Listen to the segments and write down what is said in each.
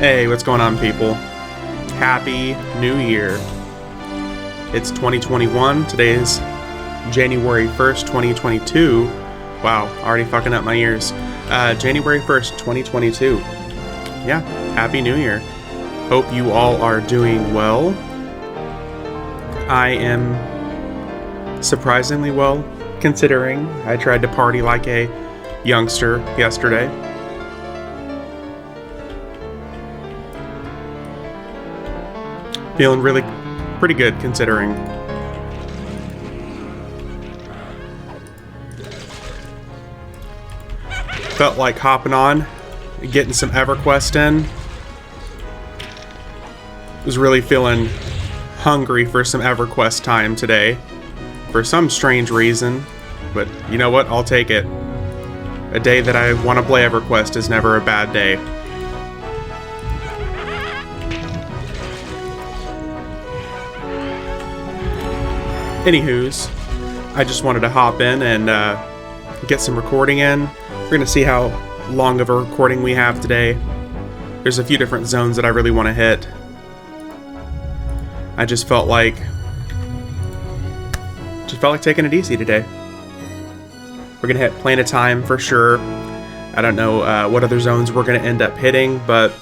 Hey, what's going on, people? Happy New Year. It's 2021. Today is January 1st, 2022. Wow, already fucking up my ears. January 1st, 2022. Yeah, Happy New Year. Hope you all are doing well. I am surprisingly well, considering I tried to party like a youngster yesterday. Feeling really pretty good considering. Felt like hopping on, getting some EverQuest in. Was really feeling hungry for some EverQuest time today. For some strange reason. But you know what? I'll take it. A day that I want to play EverQuest is never a bad day. Anywho's, I just wanted to hop in and get some recording in. We're going to see how long of a recording we have today. There's a few different zones that I really want to hit. I just felt like taking it easy today. We're going to hit Planet Time for sure. I don't know what other zones we're going to end up hitting, but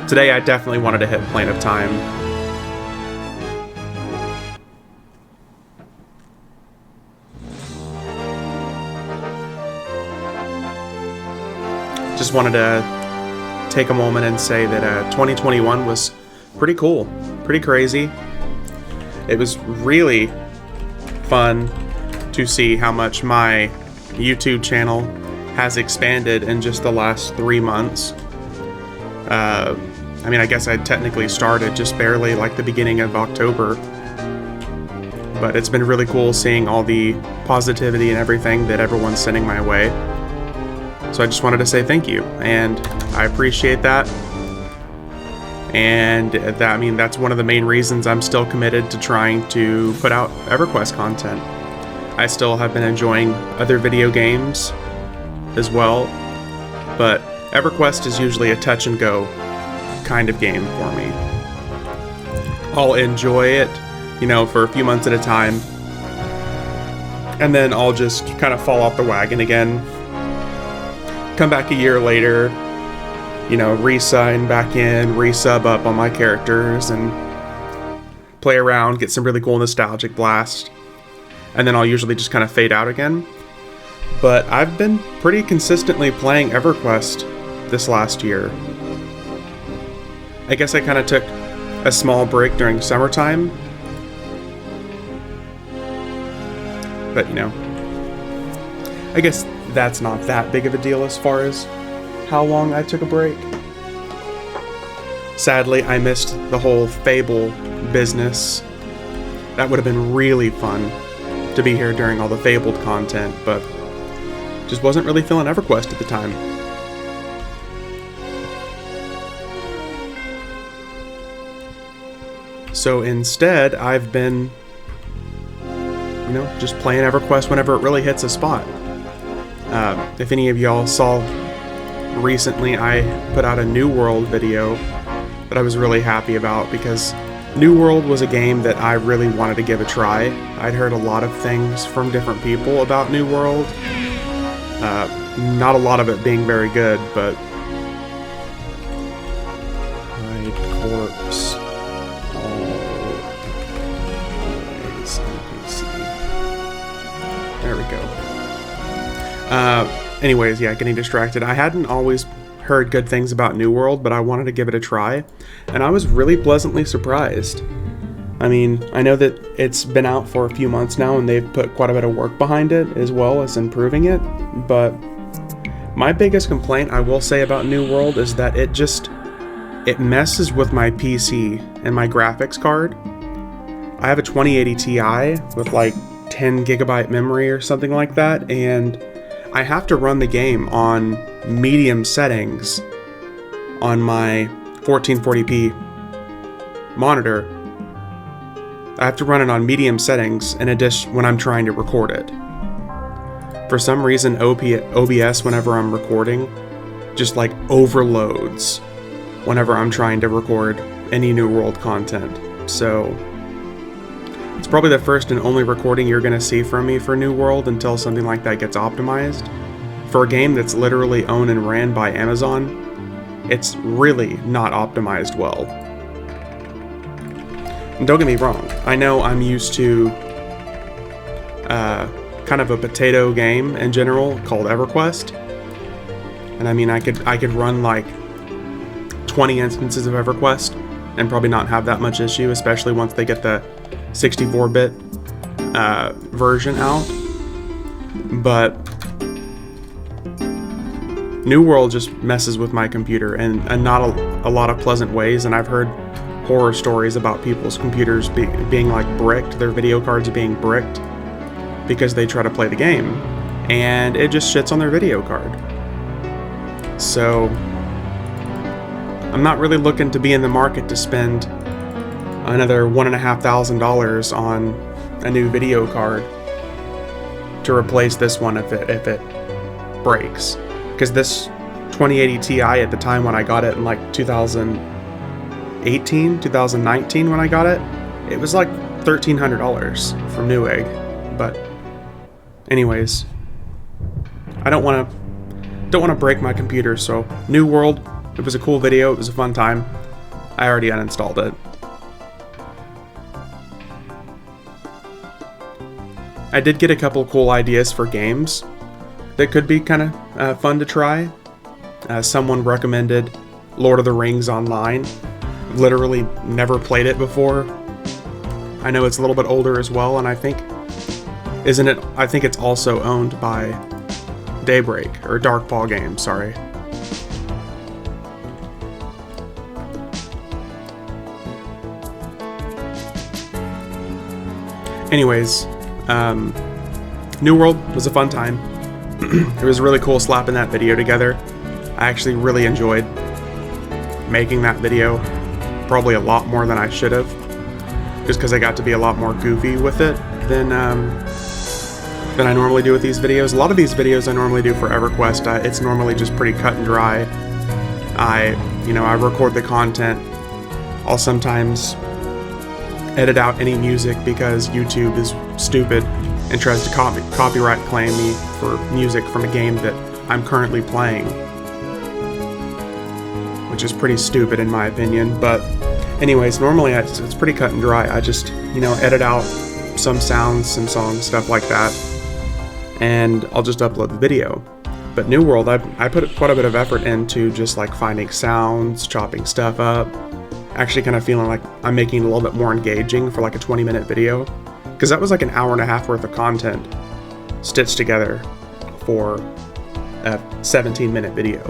today I definitely wanted to hit Planet Time. Just wanted to take a moment and say that 2021 was pretty cool, pretty crazy. It was really fun to see how much my YouTube channel has expanded in just the last 3 months. I mean, I guess I technically started just barely like the beginning of October, but it's been really cool seeing all the positivity and everything that everyone's sending my way. So I just wanted to say thank you, and I appreciate that. And that's one of the main reasons I'm still committed to trying to put out EverQuest content. I still have been enjoying other video games as well, but EverQuest is usually a touch and go kind of game for me. I'll enjoy it, for a few months at a time, and then I'll just kind of fall off the wagon again. Come back a year later, re-sign back in, resub up on my characters, and play around, get some really cool nostalgic blast, and then I'll usually just kind of fade out again. But I've been pretty consistently playing EverQuest this last year. I guess I kind of took a small break during summertime, but I guess that's not that big of a deal as far as how long I took a break. Sadly, I missed the whole Fable business. That would have been really fun to be here during all the Fabled content, but just wasn't really feeling EverQuest at the time. So instead, I've been, just playing EverQuest whenever it really hits a spot. If any of y'all saw recently, I put out a New World video that I was really happy about because New World was a game that I really wanted to give a try. I'd heard a lot of things from different people about New World. Not a lot of it being very good, but Hide Corpse always NPC. There we go. Anyways, yeah, getting distracted. I hadn't always heard good things about New World, but I wanted to give it a try, and I was really pleasantly surprised. I mean, I know that it's been out for a few months now, and they've put quite a bit of work behind it, as well as improving it, but my biggest complaint I will say about New World is that it messes with my PC and my graphics card. I have a 2080 Ti with like 10 gigabyte memory or something like that, and I have to run the game on medium settings on my 1440p monitor. I have to run it on medium settings in addition when I'm trying to record it. For some reason, OBS, whenever I'm recording, just like overloads whenever I'm trying to record any New World content. So it's probably the first and only recording you're going to see from me for New World until something like that gets optimized. For a game that's literally owned and ran by Amazon, it's really not optimized well. And don't get me wrong, I know I'm used to kind of a potato game in general called EverQuest. And I mean, I could run like 20 instances of EverQuest and probably not have that much issue, especially once they get the 64-bit version out. But New World just messes with my computer in not a lot of pleasant ways, and I've heard horror stories about people's computers being like bricked, their video cards being bricked because they try to play the game, and it just shits on their video card. So I'm not really looking to be in the market to spend another $1,500 on a new video card to replace this one if it breaks. Because this 2080 Ti at the time when I got it in like 2018, 2019 when I got it, it was like $1,300 from Newegg. But anyways, I don't want to break my computer. So New World, it was a cool video, it was a fun time. I already uninstalled it. I did get a couple cool ideas for games that could be kind of fun to try. Someone recommended Lord of the Rings Online. Literally never played it before. I know it's a little bit older as well, and I think it's also owned by Daybreak, or Darkpaw Games, sorry. Anyways, New World was a fun time. It was really cool slapping that video together. I actually really enjoyed making that video, probably a lot more than I should have, just because I got to be a lot more goofy with it than I normally do with these videos. A lot of these videos I normally do for EverQuest, it's normally just pretty cut and dry. I record the content. I'll sometimes edit out any music because YouTube is stupid and tries to copyright claim me for music from a game that I'm currently playing, which is pretty stupid in my opinion. But anyways, normally it's pretty cut and dry. I just, edit out some sounds, some songs, stuff like that, and I'll just upload the video. But New World, I put quite a bit of effort into just like finding sounds, chopping stuff up, actually kind of feeling like I'm making it a little bit more engaging for like a 20-minute video. Because that was like an hour and a half worth of content stitched together for a 17-minute video.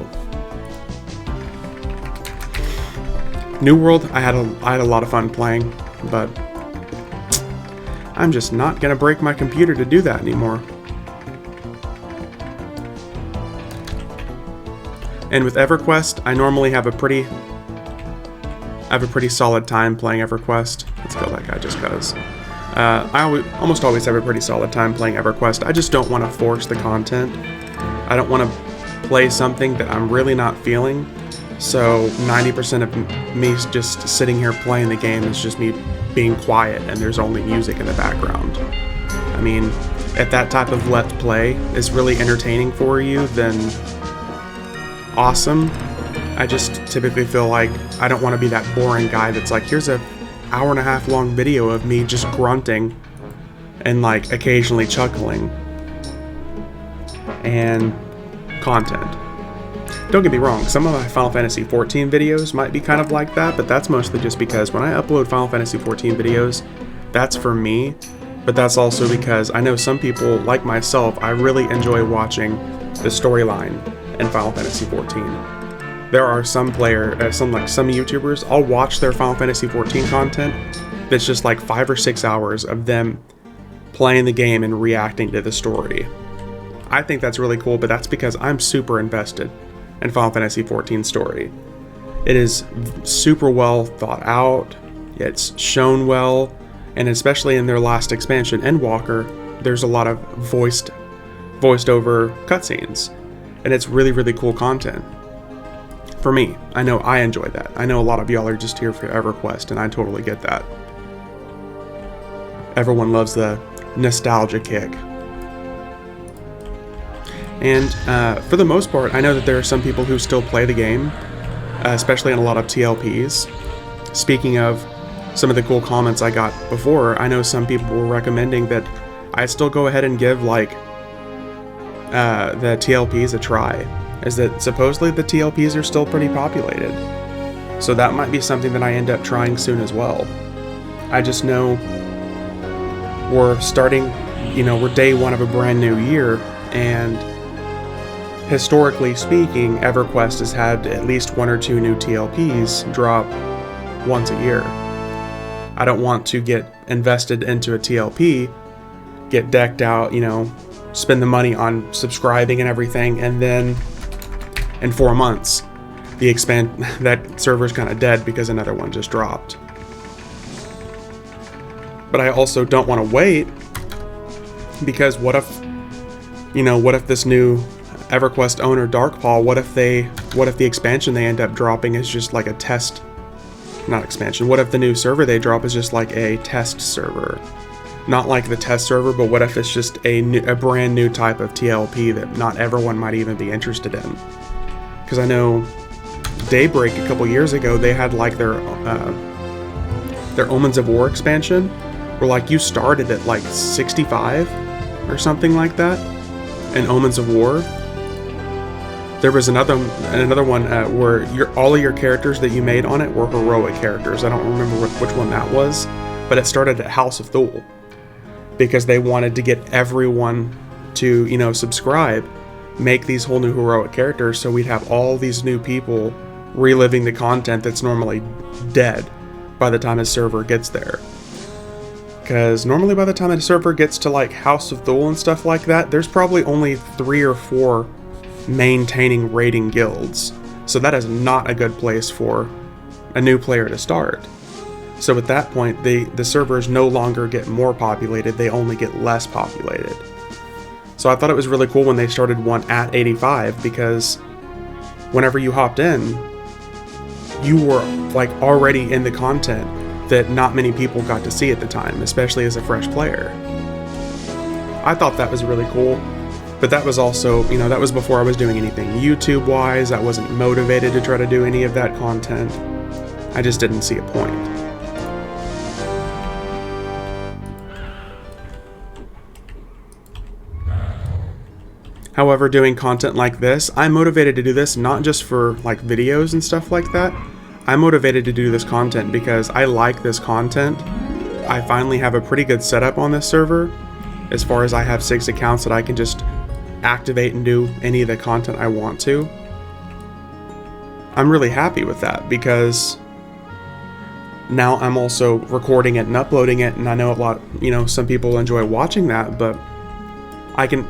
New World, I had a lot of fun playing, but I'm just not gonna break my computer to do that anymore. And with EverQuest, I normally have a pretty solid time playing EverQuest. Let's kill that guy just cause. I almost always have a pretty solid time playing EverQuest. I just don't want to force the content. I don't want to play something that I'm really not feeling. So 90% of me just sitting here playing the game is just me being quiet and there's only music in the background. I mean, if that type of let's play is really entertaining for you, then awesome. I just typically feel like I don't want to be that boring guy that's like, here's a hour and a half long video of me just grunting and like occasionally chuckling and content. Don't get me wrong, some of my Final Fantasy XIV videos might be kind of like that, but that's mostly just because when I upload Final Fantasy XIV videos, that's for me, but that's also because I know some people, like myself, I really enjoy watching the storyline in Final Fantasy XIV. There are some YouTubers, I'll watch their Final Fantasy XIV content that's just like 5 or 6 hours of them playing the game and reacting to the story. I think that's really cool, but that's because I'm super invested in Final Fantasy XIV story. It is super well thought out, it's shown well, and especially in their last expansion, Endwalker, there's a lot of voiced over cutscenes, and it's really, really cool content. For me, I know I enjoy that. I know a lot of y'all are just here for EverQuest, and I totally get that. Everyone loves the nostalgia kick. And for the most part, I know that there are some people who still play the game, especially in a lot of TLPs. Speaking of some of the cool comments I got before, I know some people were recommending that I still go ahead and give like the TLPs a try, is that supposedly the TLPs are still pretty populated. So that might be something that I end up trying soon as well. I just know we're starting, we're day one of a brand new year, and historically speaking, EverQuest has had at least 1 or 2 new TLPs drop once a year. I don't want to get invested into a TLP, get decked out, spend the money on subscribing and everything, and then in 4 months, that server's kind of dead because another one just dropped. But I also don't want to wait, because what if this new EverQuest owner, Darkpaw, what if the expansion they end up dropping is just like a test, not expansion, what if the new server they drop is just like a test server? Not like the test server, but what if it's just a brand new type of TLP that not everyone might even be interested in? Because I know Daybreak a couple years ago, they had like their Omens of War expansion, where like you started at like 65 or something like that in Omens of War. There was another one where all of your characters that you made on it were heroic characters. I don't remember which one that was, but it started at House of Thule, because they wanted to get everyone to, subscribe, make these whole new heroic characters, so we'd have all these new people reliving the content that's normally dead by the time a server gets there. Because normally by the time a server gets to like House of Thule and stuff like that, there's probably only 3 or 4 maintaining raiding guilds. So that is not a good place for a new player to start. So at that point, the servers no longer get more populated, they only get less populated. So I thought it was really cool when they started one at 85, because whenever you hopped in, you were like already in the content that not many people got to see at the time, especially as a fresh player. I thought that was really cool, but that was also, that was before I was doing anything YouTube-wise. I wasn't motivated to try to do any of that content. I just didn't see a point. However, doing content like this, I'm motivated to do this not just for like videos and stuff like that. I'm motivated to do this content because I like this content. I finally have a pretty good setup on this server, as far as I have 6 accounts that I can just activate and do any of the content I want to. I'm really happy with that, because now I'm also recording it and uploading it, and I know some people enjoy watching that, but I can,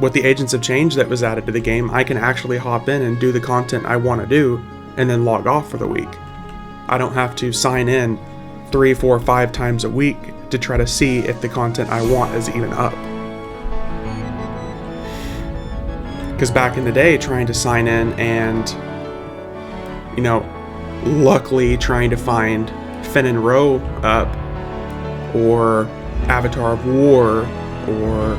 with the Agents of Change that was added to the game, I can actually hop in and do the content I want to do and then log off for the week. I don't have to sign in 3, 4, 5 times a week to try to see if the content I want is even up. Because back in the day, trying to sign in and, luckily trying to find Finn and Roe up, or Avatar of War, or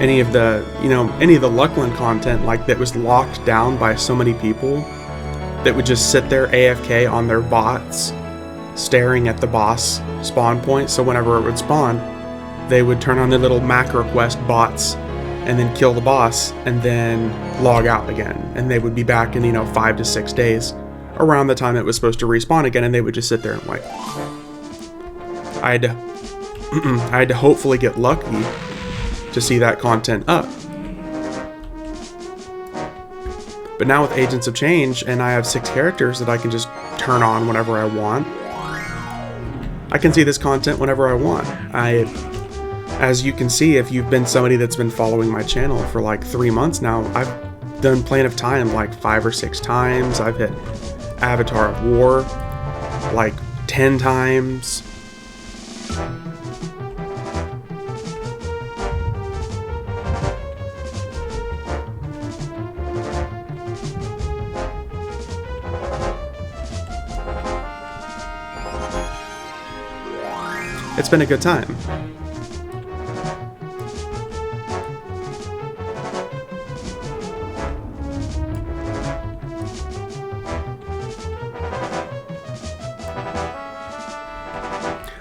any of the Luckland content like that was locked down by so many people that would just sit there AFK on their bots, staring at the boss spawn point. So whenever it would spawn, they would turn on their little macro quest bots and then kill the boss and then log out again. And they would be back in, 5 to 6 days around the time it was supposed to respawn again, and they would just sit there and wait. I had to hopefully get lucky to see that content up. But now with Agents of Change, and I have 6 characters that I can just turn on whenever I want, I can see this content whenever I want. As you can see, if you've been somebody that's been following my channel for like 3 months now, I've done Plane of Time like 5 or 6 times. I've hit Avatar of War like 10 times. it's been a good time.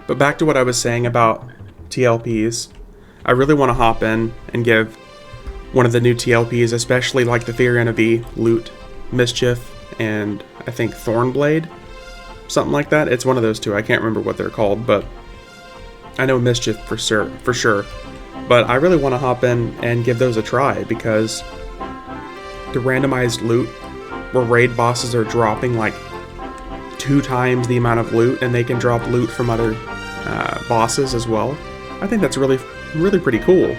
But back to what I was saying about TLPs, I really want to hop in and give one of the new TLPs, especially like the Fear Enemy loot, Mischief, and I think Thornblade, something like that. It's one of those two. I can't remember what they're called, but I know Mischief for sure. But I really want to hop in and give those a try, because the randomized loot where raid bosses are dropping like 2 times the amount of loot, and they can drop loot from other bosses as well. I think that's really pretty cool.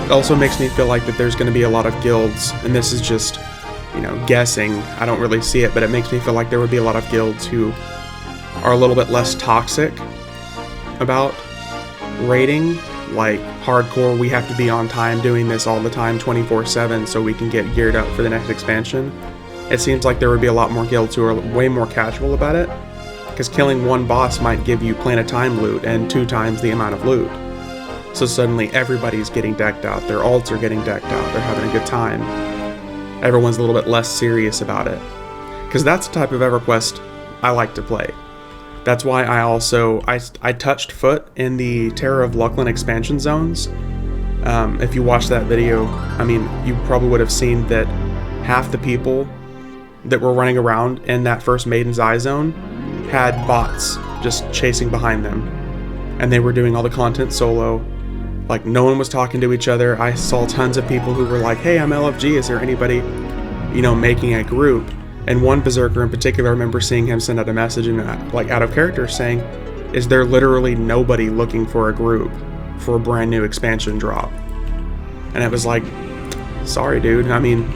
It also makes me feel like that there's going to be a lot of guilds, and this is just, you know, guessing. I don't really see it, but it makes me feel like there would be a lot of guilds who are a little bit less toxic about raiding, like hardcore, we have to be on time doing this all the time 24/7 so we can get geared up for the next expansion. It seems like there would be a lot more guilds who are way more casual about it, because killing one boss might give you Planet Time loot and 2 times the amount of loot. So suddenly everybody's getting decked out, their alts are getting decked out, they're having a good time. Everyone's a little bit less serious about it, because that's the type of EverQuest I like to play. That's why I touched foot in the Terror of Lucklin expansion zones. If you watched that video, I mean, you probably would have seen that half the people that were running around in that first Maiden's Eye zone had bots just chasing behind them, and they were doing all the content solo. Like, no one was talking to each other. I saw tons of people who were like, hey, I'm LFG, is there anybody, you know, making a group? And one berserker in particular, I remember seeing him send out a message and like out of character saying, is there literally nobody looking for a group for a brand new expansion drop? And it was like, sorry dude, I mean,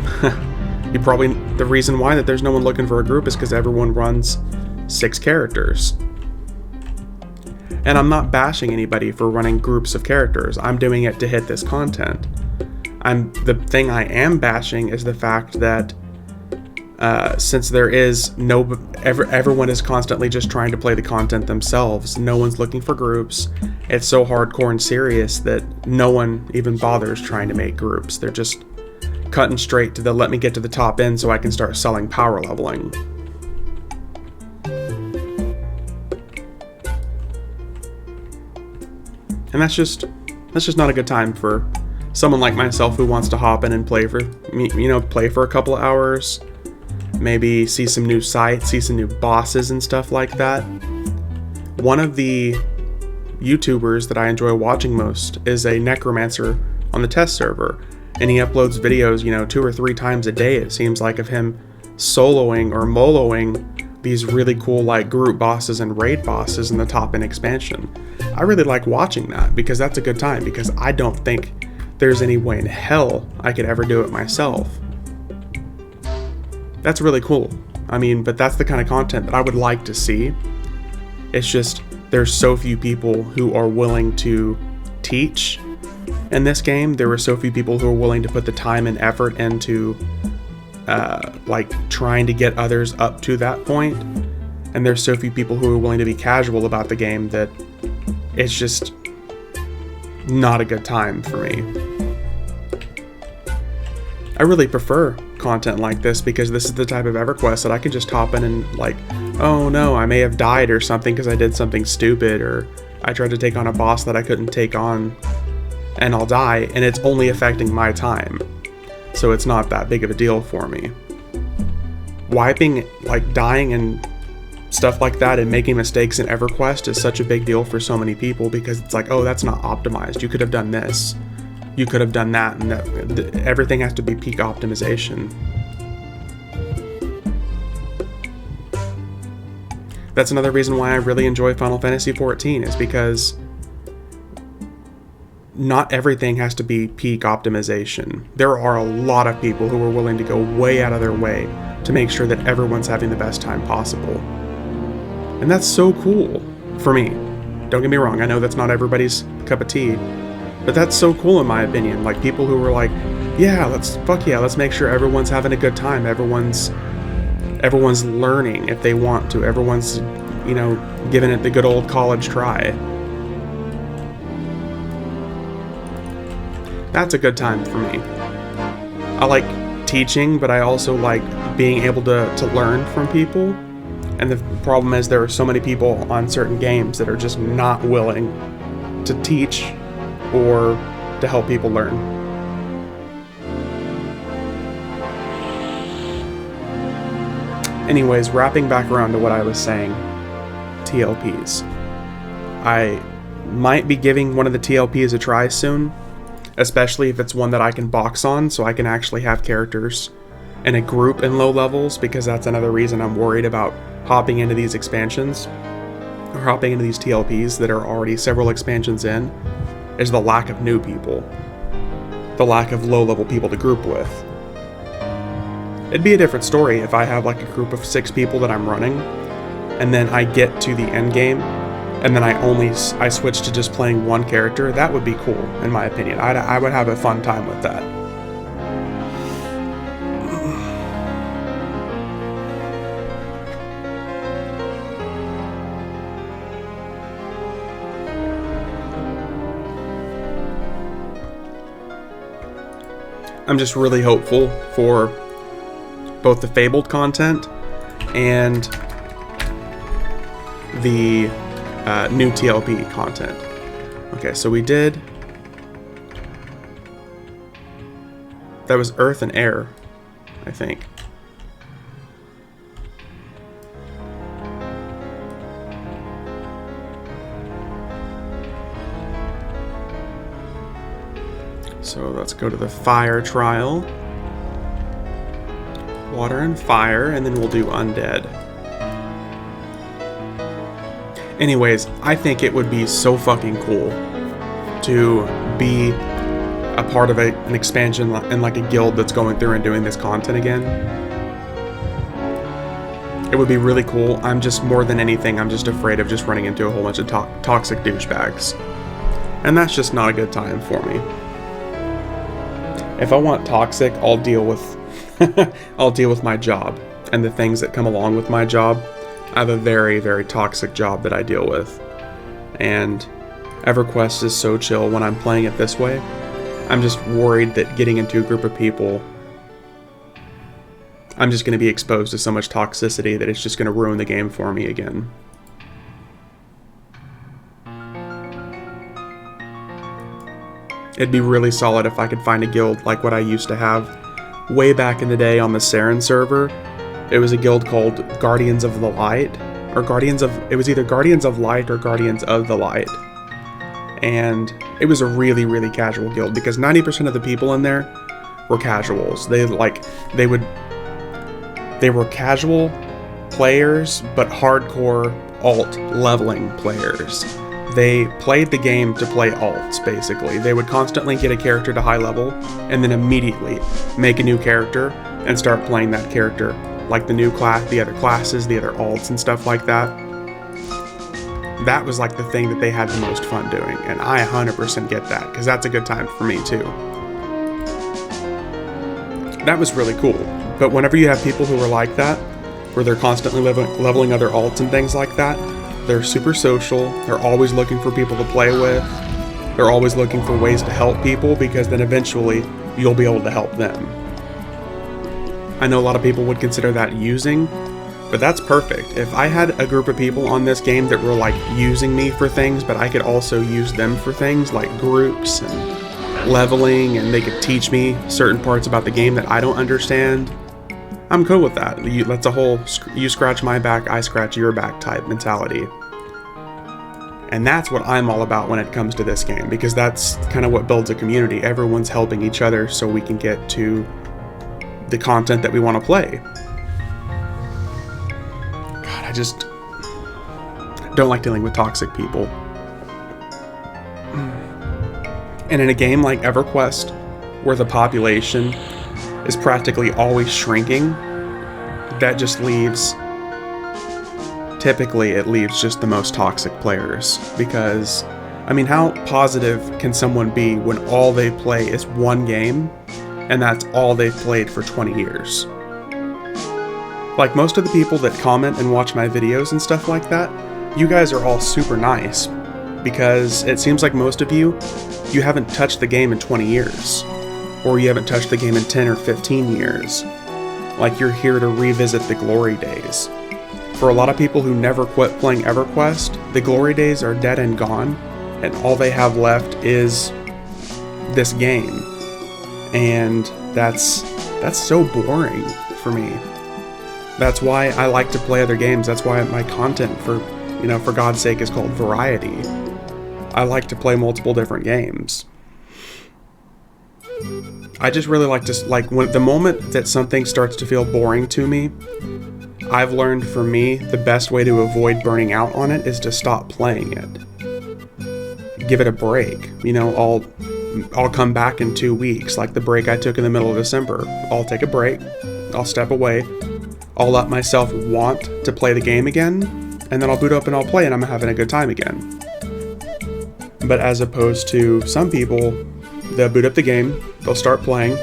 the reason why that there's no one looking for a group is because everyone runs 6 characters. And I'm not bashing anybody for running groups of characters. I'm doing it to hit this content. The thing I am bashing is the fact that since there is everyone is constantly just trying to play the content themselves, no one's looking for groups. It's so hardcore and serious that no one even bothers trying to make groups. They're just cutting straight to the let me get to the top end so I can start selling power leveling. And that's just not a good time for someone like myself who wants to hop in and play for a couple of hours, maybe see some new sites, see some new bosses and stuff like that. One of the YouTubers that I enjoy watching most is a necromancer on the test server, and he uploads videos, 2 or 3 times a day, it seems like, of him soloing or moloing these really cool like group bosses and raid bosses in the top end expansion. I really like watching that because that's a good time, because I don't think there's any way in hell I could ever do it myself. That's really cool. I mean, but that's the kind of content that I would like to see. It's just there's so few people who are willing to teach in this game. There were so few people who are willing to put the time and effort into like trying to get others up to that point. And there's so few people who are willing to be casual about the game that it's just not a good time for me. I really prefer content like this because this is the type of EverQuest that I can just hop in and like, oh no, I may have died or something because I did something stupid, or I tried to take on a boss that I couldn't take on and I'll die, and it's only affecting my time. So it's not that big of a deal for me. Wiping, like dying and stuff like that and making mistakes in EverQuest is such a big deal for so many people because it's like, oh, that's not optimized. You could have done this. You could have done that, and everything has to be peak optimization. That's another reason why I really enjoy Final Fantasy XIV, is because not everything has to be peak optimization. There are a lot of people who are willing to go way out of their way to make sure that everyone's having the best time possible. And that's so cool for me. Don't get me wrong, I know that's not everybody's cup of tea, but that's so cool in my opinion. Like people who were like, yeah, let's make sure everyone's having a good time. Everyone's Everyone's learning if they want to. Everyone's, you know, giving it the good old college try. That's a good time for me. I like teaching, but I also like being able to learn from people. And the problem is there are so many people on certain games that are just not willing to teach or to help people learn. Anyways, wrapping back around to what I was saying, TLPs. I might be giving one of the TLPs a try soon, especially if it's one that I can box on, so I can actually have characters in a group in low levels, because that's another reason I'm worried about hopping into these expansions, or hopping into these TLPs that are already several expansions in, is the lack of new people. The lack of low-level people to group with. It'd be a different story if I have like a group of 6 people that I'm running, and then I get to the end game, and then I switch to just playing one character. That would be cool, in my opinion. I would have a fun time with that. I'm just really hopeful for both the Fabled content and the new TLP content. Okay, so we did... That was Earth and Air, I think. So let's go to the Fire trial. Water and Fire, and then we'll do Undead. Anyways, I think it would be so fucking cool to be a part of an expansion in like a guild that's going through and doing this content again. It would be really cool. I'm just, more than anything, I'm just afraid of just running into a whole bunch of toxic douchebags. And that's just not a good time for me. If I want toxic, I'll deal with I'll deal with my job and the things that come along with my job. I have a very, very toxic job that I deal with. And EverQuest is so chill when I'm playing it this way. I'm just worried that getting into a group of people, I'm just going to be exposed to so much toxicity that it's just going to ruin the game for me again. It'd be really solid if I could find a guild like what I used to have way back in the day on the Saren server. It was a guild called Guardians of the Light, or it was either Guardians of Light or Guardians of the Light. And it was a really, really casual guild because 90% of the people in there were casuals. They were casual players, but hardcore alt leveling players. They played the game to play alts, basically. They would constantly get a character to high level, and then immediately make a new character and start playing that character, like the new class, the other classes, the other alts and stuff like that. That was like the thing that they had the most fun doing, and I 100% get that, because that's a good time for me too. That was really cool. But whenever you have people who are like that, where they're constantly leveling other alts and things like that, they're super social, they're always looking for people to play with, they're always looking for ways to help people, because then eventually you'll be able to help them. I know a lot of people would consider that using, but that's perfect. If I had a group of people on this game that were like using me for things, but I could also use them for things like groups and leveling, and they could teach me certain parts about the game that I don't understand, I'm cool with that. That's a whole you scratch my back, I scratch your back type mentality. And that's what I'm all about when it comes to this game, because that's kind of what builds a community. Everyone's helping each other so we can get to the content that we want to play. God, I just don't like dealing with toxic people. And in a game like EverQuest, where the population is practically always shrinking, that just leaves, typically it leaves just the most toxic players. Because, I mean, how positive can someone be when all they play is one game, and that's all they've played for 20 years? Like, most of the people that comment and watch my videos and stuff like that, you guys are all super nice, because it seems like most of you haven't touched the game in 20 years, or you haven't touched the game in 10 or 15 years. Like, you're here to revisit the glory days. For a lot of people who never quit playing EverQuest, the glory days are dead and gone, and all they have left is this game. And that's so boring for me. That's why I like to play other games. That's why my content, for God's sake, is called variety. I like to play multiple different games. I just really like to, when the moment that something starts to feel boring to me, I've learned, for me, the best way to avoid burning out on it is to stop playing it. Give it a break. I'll come back in 2 weeks, like the break I took in the middle of December. I'll take a break. I'll step away. I'll let myself want to play the game again, and then I'll boot up and I'll play, and I'm having a good time again. But as opposed to some people, they'll boot up the game, they'll start playing,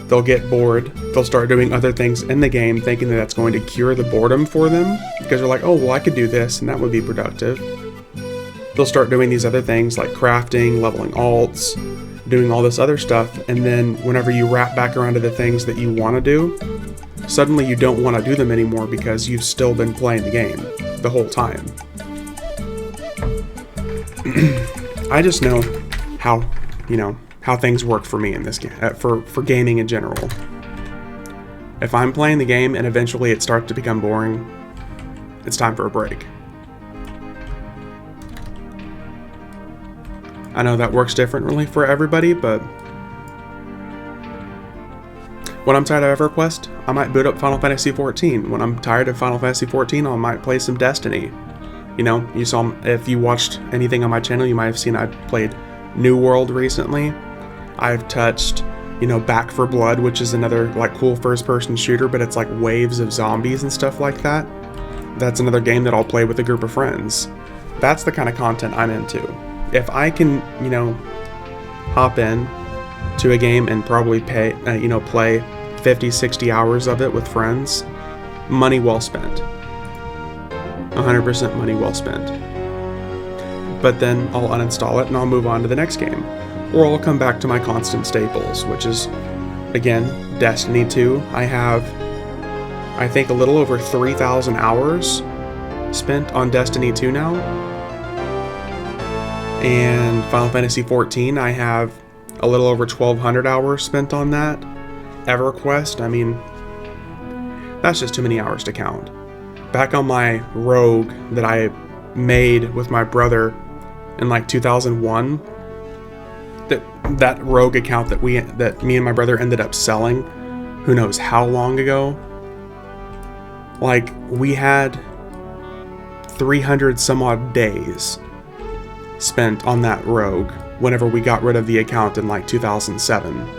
they'll get bored, they'll start doing other things in the game thinking that that's going to cure the boredom for them, because they're like, oh, well, I could do this and that would be productive. They'll start doing these other things like crafting, leveling alts, doing all this other stuff, and then whenever you wrap back around to the things that you want to do, suddenly you don't want to do them anymore because you've still been playing the game the whole time. I just know how things work for me in this game, for gaming in general. If I'm playing the game and eventually it starts to become boring, it's time for a break. I know that works differently for everybody, but when I'm tired of EverQuest, I might boot up Final Fantasy XIV. When I'm tired of Final Fantasy XIV, I might play some Destiny. You saw, if you watched anything on my channel, you might have seen I played New World recently. I've touched, Back 4 Blood, which is another cool first-person shooter, but it's like waves of zombies and stuff like that. That's another game that I'll play with a group of friends. That's the kind of content I'm into. If I can, hop in to a game and probably play 50, 60 hours of it with friends, money well spent. 100% money well spent. But then I'll uninstall it and I'll move on to the next game. Or I'll come back to my constant staples, which is, again, Destiny 2. I have, I think, a little over 3,000 hours spent on Destiny 2 now. And Final Fantasy XIV, I have a little over 1,200 hours spent on that. EverQuest, I mean, that's just too many hours to count. Back on my rogue that I made with my brother in 2001, that rogue account that me and my brother ended up selling, who knows how long ago, we had 300 some odd days spent on that rogue whenever we got rid of the account in 2007.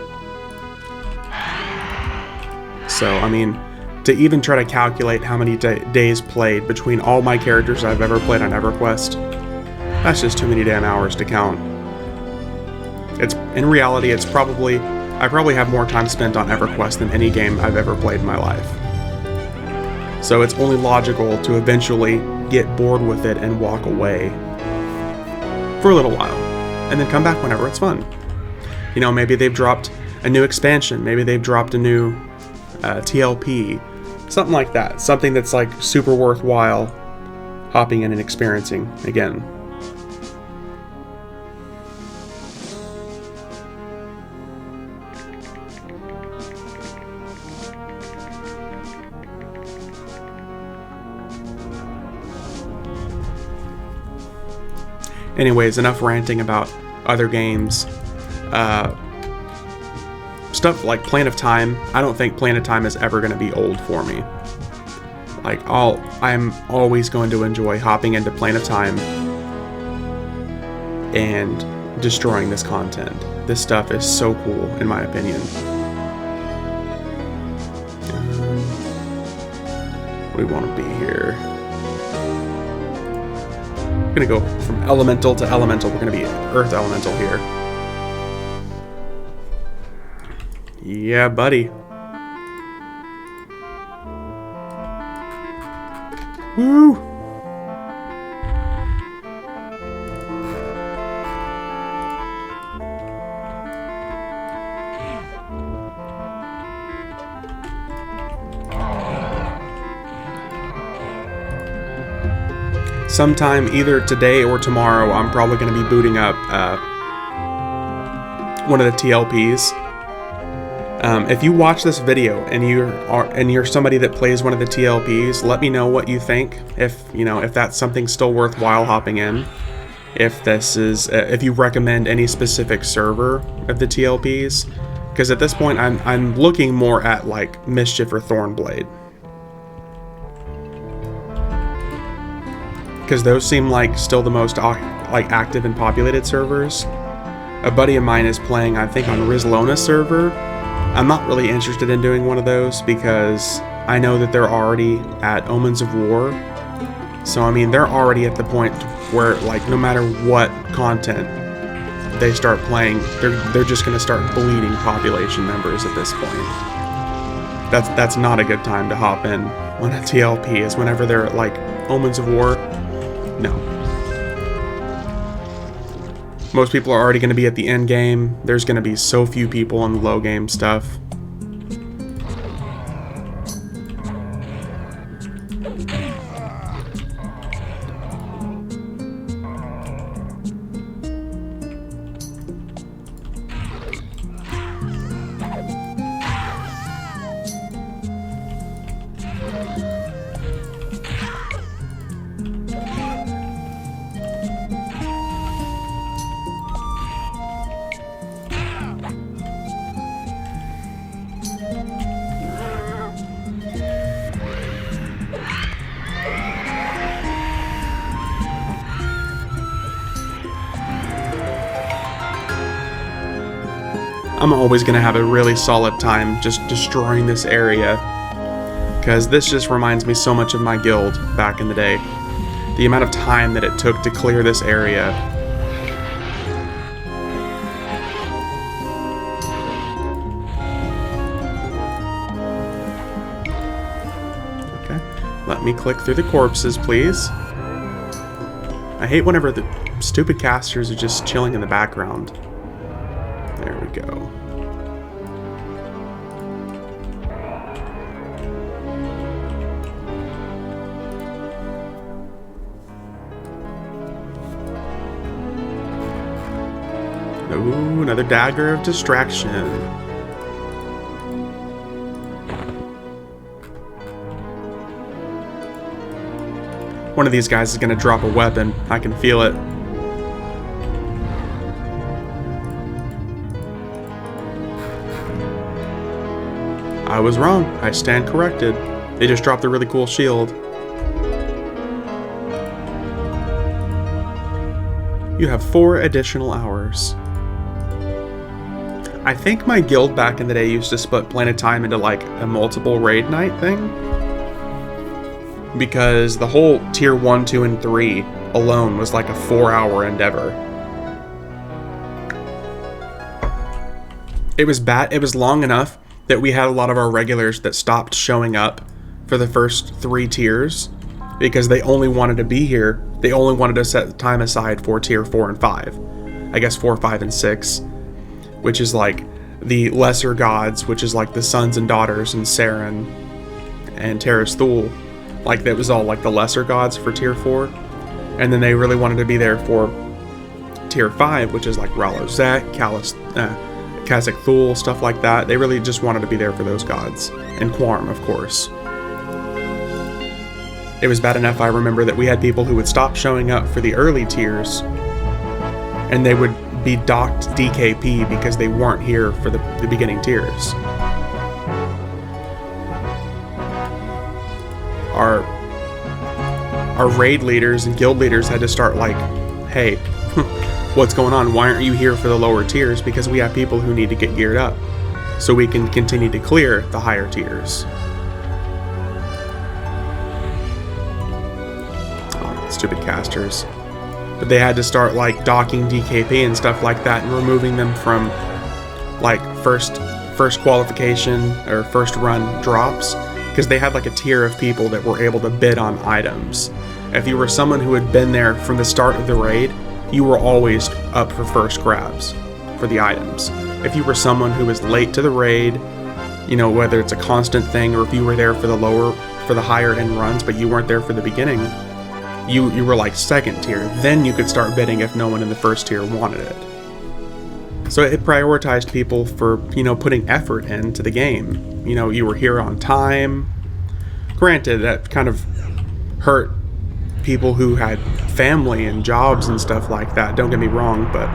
So, I mean, to even try to calculate how many days played between all my characters I've ever played on EverQuest, that's just too many damn hours to count. In reality, I probably have more time spent on EverQuest than any game I've ever played in my life. So it's only logical to eventually get bored with it and walk away for a little while, and then come back whenever it's fun. Maybe they've dropped a new expansion, maybe they've dropped a new TLP, something like that. Something that's super worthwhile hopping in and experiencing again. Anyways, enough ranting about other games. Stuff like Plan of Time, I don't think Plan of Time is ever going to be old for me. I'm always going to enjoy hopping into Plan of Time and destroying this content. This stuff is so cool, in my opinion. We want to be here. We're going to go from elemental to elemental. We're going to be earth elemental here. Yeah, buddy. Woo! Sometime either today or tomorrow, I'm probably going to be booting up one of the TLPs. If you watch this video and you're somebody that plays one of the TLPs, let me know what you think. If that's something still worthwhile hopping in. If you recommend any specific server of the TLPs, because at this point I'm looking more at like Mischief or Thornblade. Because those seem like still the most like active and populated servers. A buddy of mine is playing, I think, on Rizlona's server. I'm not really interested in doing one of those because I know that they're already at Omens of War. So I mean, they're already at the point where like no matter what content they start playing, they're just going to start bleeding population members at this point. That's not a good time to hop in on a TLP, is whenever they're at like Omens of War. No. Most people are already going to be at the end game. There's going to be so few people in the low game stuff. I'm always going to have a really solid time just destroying this area, because this just reminds me so much of my guild back in the day. The amount of time that it took to clear this area. Okay, let me click through the corpses, please. I hate whenever the stupid casters are just chilling in the background. There we go. Ooh, another dagger of distraction. One of these guys is going to drop a weapon. I can feel it. I was wrong. I stand corrected. They just dropped a really cool shield. You have 4 additional hours. I think my guild back in the day used to split Planet Time into like a multiple raid night thing. Because the whole tier 1, 2, and 3 alone was like a 4-hour endeavor. It was bad. It was long enough that we had a lot of our regulars that stopped showing up for the first 3 tiers because they only wanted to be here. They only wanted to set time aside for tier 4 and 5. I guess 4, 5, and 6, which is like the lesser gods, which is like the sons and daughters and Saren and Terra's Thule. Like that was all like the lesser gods for tier 4. And then they really wanted to be there for tier 5, which is like Ralozet, Kazakh Thule, stuff like that. They really just wanted to be there for those gods. And Quarm, of course. It was bad enough, I remember, that we had people who would stop showing up for the early tiers, and they would be docked DKP because they weren't here for the beginning tiers. Our raid leaders and guild leaders had to start like, hey, what's going on? Why aren't you here for the lower tiers? Because we have people who need to get geared up so we can continue to clear the higher tiers. Oh, stupid casters. But they had to start like docking DKP and stuff like that and removing them from like first qualification or first run drops, because they had like a tier of people that were able to bid on items. If you were someone who had been there from the start of the raid, you were always up for first grabs for the items. If you were someone who was late to the raid, you know, whether it's a constant thing or if you were there for the higher end runs, but you weren't there for the beginning, you were like second tier. Then you could start bidding if no one in the first tier wanted it. So it prioritized people for, you know, putting effort into the game. You know, you were here on time. Granted, that kind of hurt people who had family and jobs and stuff like that. Don't get me wrong, but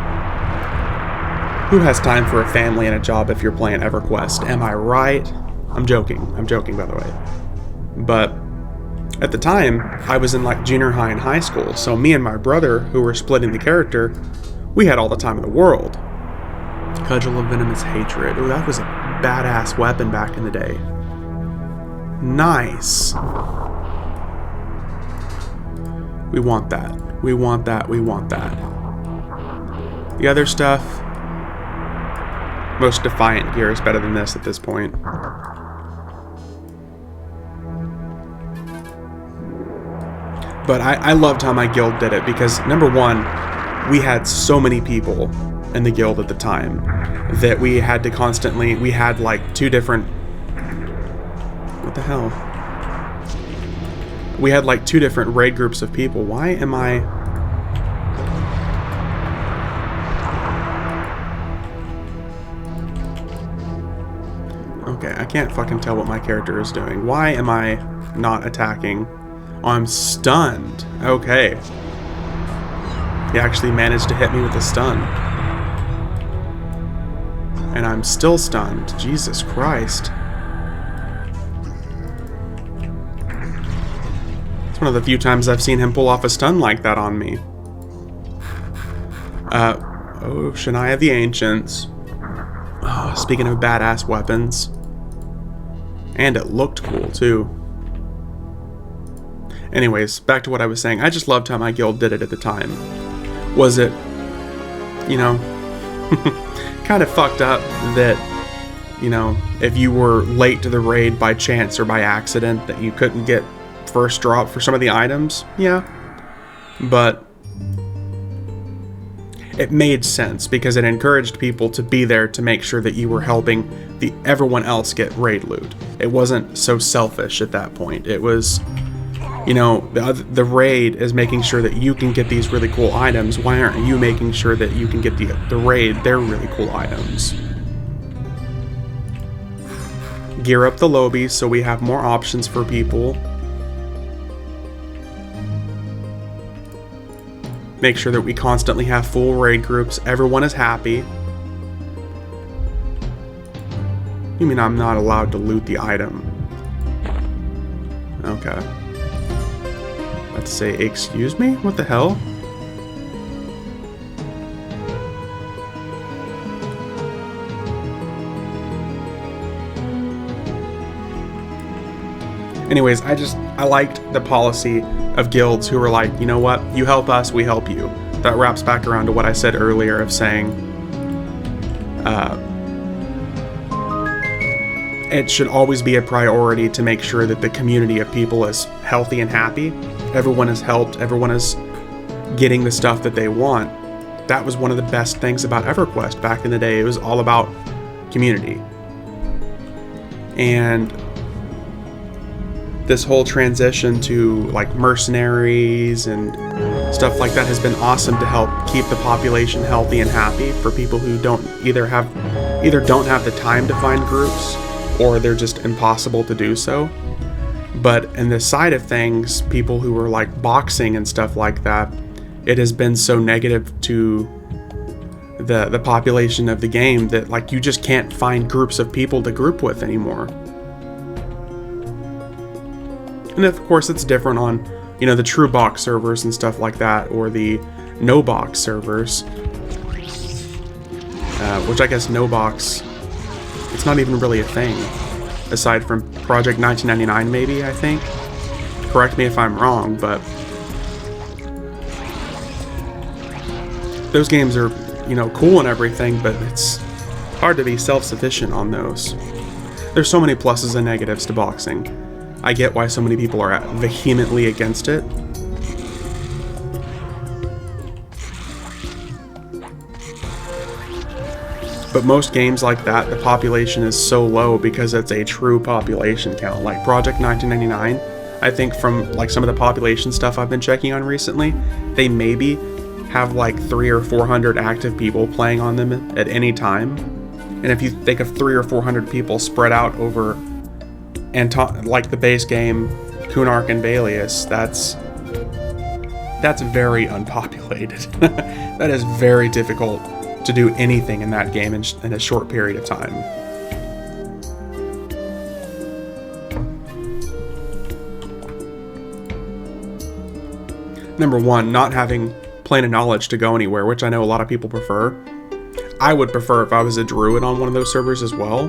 who has time for a family and a job if you're playing EverQuest? Am I right? I'm joking. I'm joking, by the way. But at the time, I was in like junior high and high school, so me and my brother, who were splitting the character, we had all the time in the world. Cudgel of Venomous Hatred. Ooh, that was a badass weapon back in the day. Nice. We want that. We want that. We want that. The other stuff, most Defiant gear is better than this at this point. But I loved how my guild did it because, number one, we had so many people in the guild at the time that we had to constantly, we had like two different, what the hell? We had like two different raid groups of people. Why am I... Okay, I can't fucking tell what my character is doing. Why am I not attacking? Oh, I'm stunned. Okay. He actually managed to hit me with a stun. And I'm still stunned. Jesus Christ. It's one of the few times I've seen him pull off a stun like that on me. Oh, Shania the Ancients. Oh, speaking of badass weapons. And it looked cool, too. Anyways, back to what I was saying. I just loved how my guild did it at the time. Was it, you know, kind of fucked up that, you know, if you were late to the raid by chance or by accident, that you couldn't get first drop for some of the items? Yeah. But it made sense because it encouraged people to be there to make sure that you were helping everyone else get raid loot. It wasn't so selfish at that point. It was, you know, the raid is making sure that you can get these really cool items. Why aren't you making sure that you can get the raid their really cool items? Gear up the lobby so we have more options for people. Make sure that we constantly have full raid groups. Everyone is happy. You mean I'm not allowed to loot the item? Okay. Let's say, excuse me? What the hell? Anyways, I liked the policy of guilds who were like, you know what? You help us, we help you. That wraps back around to what I said earlier of saying, it should always be a priority to make sure that the community of people is healthy and happy. Everyone is helped, everyone is getting the stuff that they want. That was one of the best things about EverQuest back in the day. It was all about community. And this whole transition to like mercenaries and stuff like that has been awesome to help keep the population healthy and happy for people who don't either don't have the time to find groups or they're just impossible to do so. But in the side of things, people who are like boxing and stuff like that, it has been so negative to the population of the game that like you just can't find groups of people to group with anymore. And of course it's different on, you know, the true box servers and stuff like that, or the no box servers, which I guess no box, it's not even really a thing, aside from Project 1999 maybe, I think. Correct me if I'm wrong, but those games are, you know, cool and everything, but it's hard to be self-sufficient on those. There's so many pluses and negatives to boxing. I get why so many people are vehemently against it. But most games like that, the population is so low because it's a true population count. Like Project 1999, I think from like some of the population stuff I've been checking on recently, they maybe have like 300 or 400 active people playing on them at any time. And if you think of 300 or 400 people spread out over like the base game, Kunark and Balius, that's very unpopulated. That is very difficult to do anything in that game in a short period of time. Number one, not having plane of knowledge to go anywhere, which I know a lot of people prefer. I would prefer if I was a druid on one of those servers as well.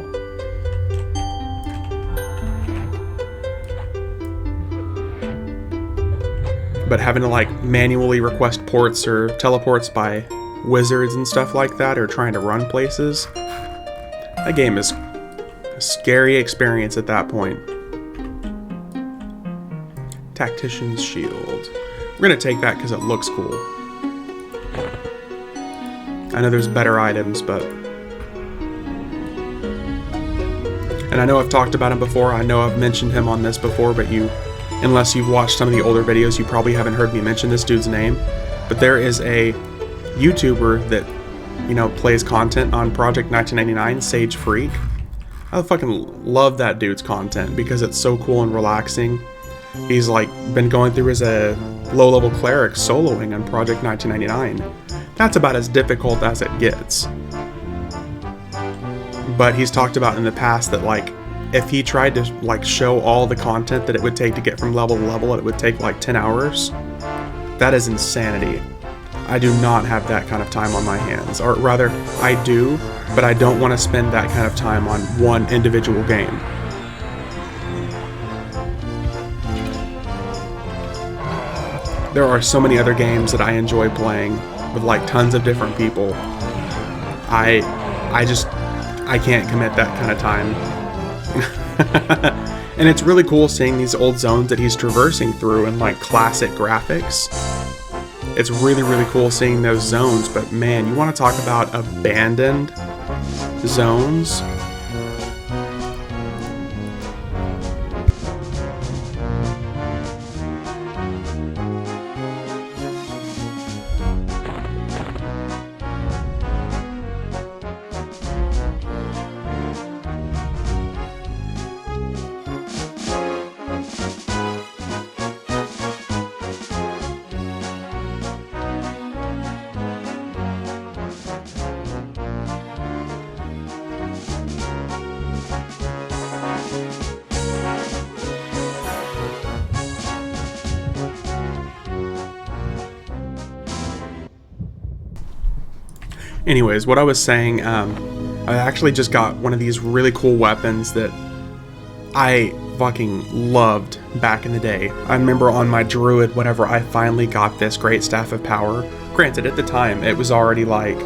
But having to like manually request ports or teleports by wizards and stuff like that, or trying to run places, that game is a scary experience at that point. Tactician's Shield. We're gonna take that because it looks cool. I know there's better items, but... And I know I've talked about him before, I know I've mentioned him on this before, but unless you've watched some of the older videos, you probably haven't heard me mention this dude's name. But there is a YouTuber that, you know, plays content on Project 1999, Sage Freak. I fucking love that dude's content because it's so cool and relaxing. He's like been going through as a low-level cleric soloing on Project 1999. That's about as difficult as it gets. But he's talked about in the past that like if he tried to like show all the content that it would take to get from level to level, it would take like 10 hours. That is insanity. I do not have that kind of time on my hands. Or rather, I do, but I don't want to spend that kind of time on one individual game. There are so many other games that I enjoy playing with like tons of different people. I can't commit that kind of time. And it's really cool seeing these old zones that he's traversing through in like classic graphics. It's really, really cool seeing those zones, but man, you want to talk about abandoned zones? Anyways, what I was saying, I actually just got one of these really cool weapons that I fucking loved back in the day. I remember on my druid, whenever I finally got this great staff of power, granted at the time it was already like,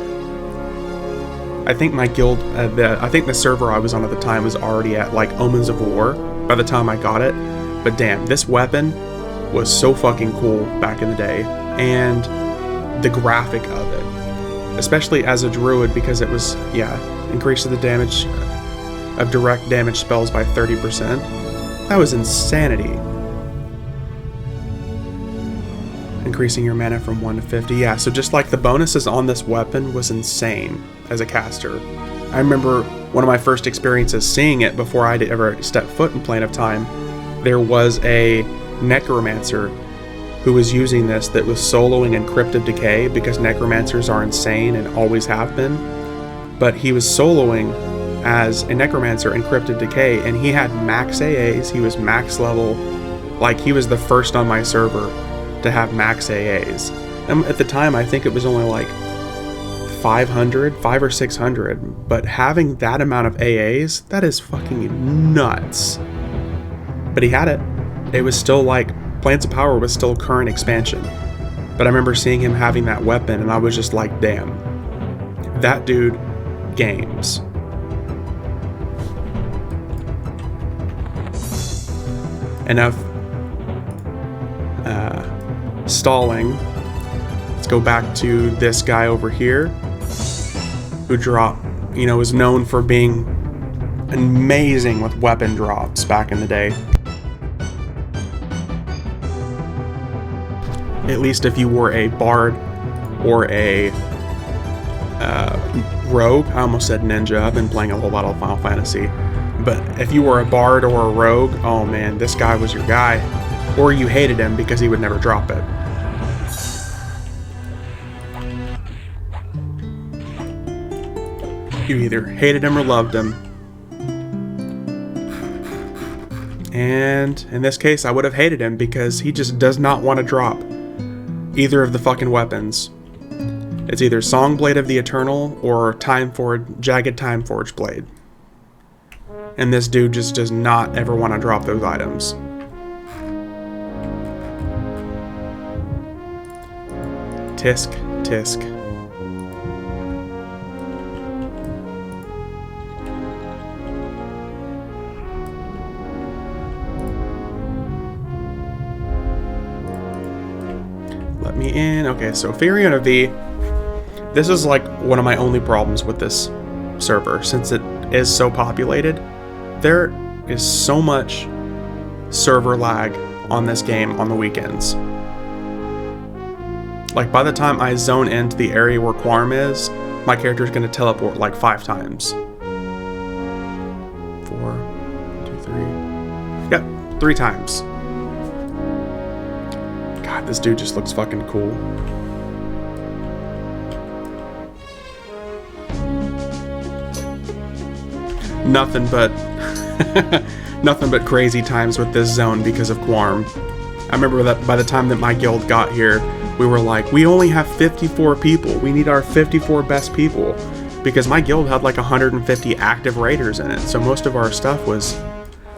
I think my guild, I think the server I was on at the time was already at like Omens of War by the time I got it. But damn, this weapon was so fucking cool back in the day, and the graphic of it. Especially as a druid, because it was, increases the damage of direct damage spells by 30%. That was insanity. Increasing your mana from 1 to 50. Yeah, so just like the bonuses on this weapon was insane as a caster. I remember one of my first experiences seeing it before I ever stepped foot in Plane of Time. There was a necromancer who was using this that was soloing Encrypted Decay, because necromancers are insane and always have been. But he was soloing as a necromancer Encrypted Decay, and he had max AAs, he was max level, like he was the first on my server to have max AAs. And at the time I think it was only like 500 or 600, but having that amount of AAs, that is fucking nuts. But he had it. It was still like, Planes of Power was still current expansion. But I remember seeing him having that weapon and I was just like, damn, that dude games. enough stalling, let's go back to this guy over here, who is known for being amazing with weapon drops back in the day. At least if you were a bard or a rogue. I almost said ninja. I've been playing a whole lot of Final Fantasy. But if you were a bard or a rogue, oh man, this guy was your guy. Or you hated him because he would never drop it. You either hated him or loved him. And in this case, I would have hated him because he just does not want to drop either of the fucking weapons. It's either Songblade of the Eternal or Jagged Timeforge Blade. And this dude just does not ever want to drop those items. Tisk, tisk. Let me in. Okay, so Firiona V. This is like one of my only problems with this server, since it is so populated. There is so much server lag on this game on the weekends. Like, by the time I zone into the area where Quarm is, my character is going to teleport like 5 times. 4, 2, 3. Yep, 3 times. God, this dude just looks fucking cool. Nothing but nothing but crazy times with this zone because of Quarm. I remember that by the time that my guild got here, we were like, we only have 54 people. We need our 54 best people, because my guild had like 150 active raiders in it. So most of our stuff was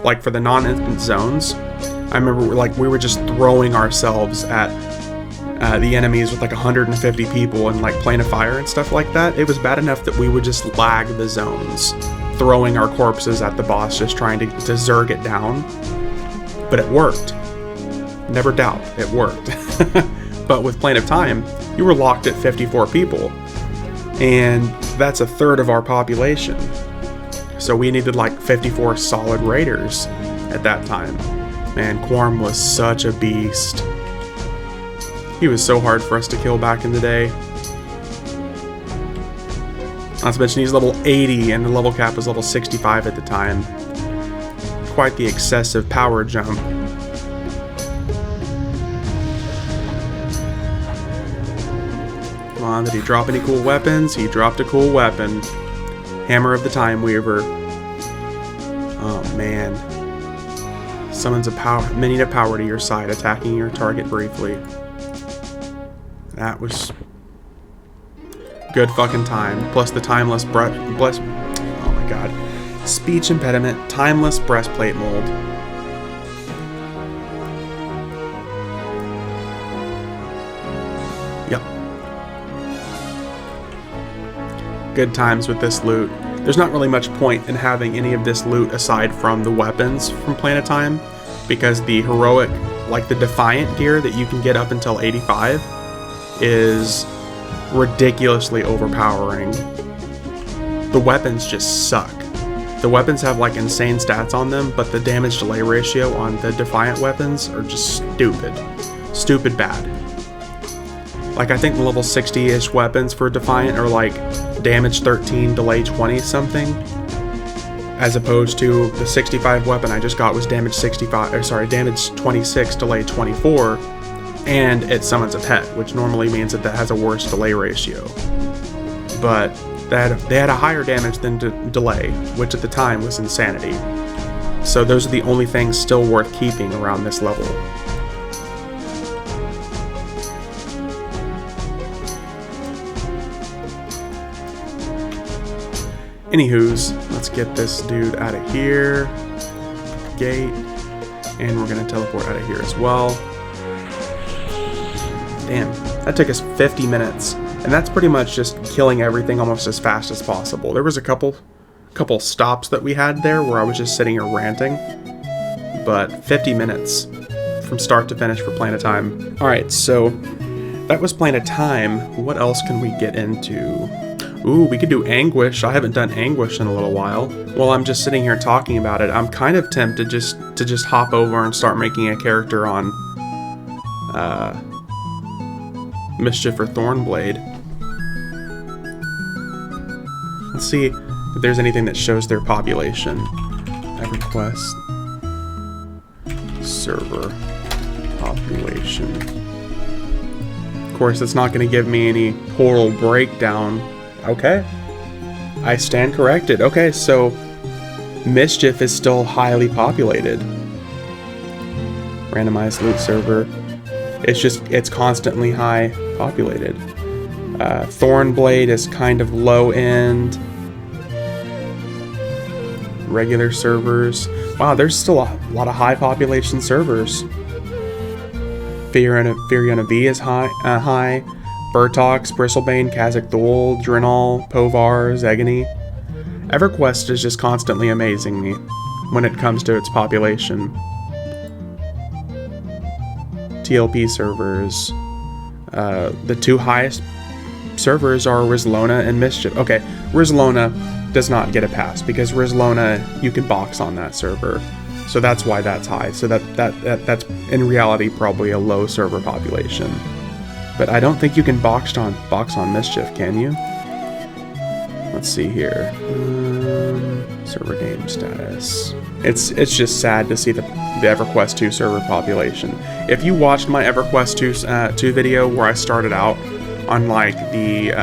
like for the non-instant zones. I remember we were just throwing ourselves at the enemies with like 150 people and like Plane of Fire and stuff like that. It was bad enough that we would just lag the zones, throwing our corpses at the boss, just trying to zerg it down. But it worked. Never doubt, it worked. But with Plane of Time, you were locked at 54 people. And that's a third of our population. So we needed like 54 solid raiders at that time. Man, Quarm was such a beast. He was so hard for us to kill back in the day. Not to mention he's level 80 and the level cap was level 65 at the time. Quite the excessive power jump. Come on, did he drop any cool weapons? He dropped a cool weapon. Hammer of the Time Weaver. Oh man. Summons a minion of power to your side, attacking your target briefly. That was good fucking time. Plus the timeless oh my god. Speech impediment, timeless breastplate mold. Yep. Good times with this loot. There's not really much point in having any of this loot aside from the weapons from Plane of Time, because the heroic, like the Defiant gear that you can get up until 85 is ridiculously overpowering. The weapons just suck. The weapons have like insane stats on them, but the damage delay ratio on the Defiant weapons are just stupid. Stupid bad. Like I think the level 60-ish weapons for Defiant are like damage 13, delay 20 something, as opposed to the 65 weapon I just got was damage 26, delay 24, and it summons a pet, which normally means that has a worse delay ratio. But they had a higher damage than delay, which at the time was insanity. So those are the only things still worth keeping around this level. Anywho's, let's get this dude out of here. Gate. And we're going to teleport out of here as well. Damn, that took us 50 minutes. And that's pretty much just killing everything almost as fast as possible. There was a couple stops that we had there where I was just sitting here ranting. but 50 minutes from start to finish for Planet Time. Alright, so that was Planet Time. What else can we get into? Ooh, we could do Anguish. I haven't done Anguish in a little while. While I'm just sitting here talking about it, I'm kind of tempted to just hop over and start making a character on Mischief or Thornblade. Let's see if there's anything that shows their population. EverQuest server population. Of course, it's not going to give me any total breakdown. Okay. I stand corrected. Okay, so Mischief is still highly populated. Randomized loot server. It's constantly high populated. Thornblade is kind of low end. Regular servers. Wow, there's still a lot of high population servers. Furiona V is high. Burtox, Bristlebane, Kazakh Thule, Drinol, Povar, Zegany. EverQuest is just constantly amazing me when it comes to its population. TLP servers. The two highest servers are Rizlona and Mischief. Okay, Rizlona does not get a pass because Rizlona, you can box on that server. So that's why that's high. So that's in reality probably a low server population. But I don't think you can box on Mischief, can you? Let's see here. Server game status. It's just sad to see the EverQuest 2 server population. If you watched my EverQuest 2 video where I started out on like the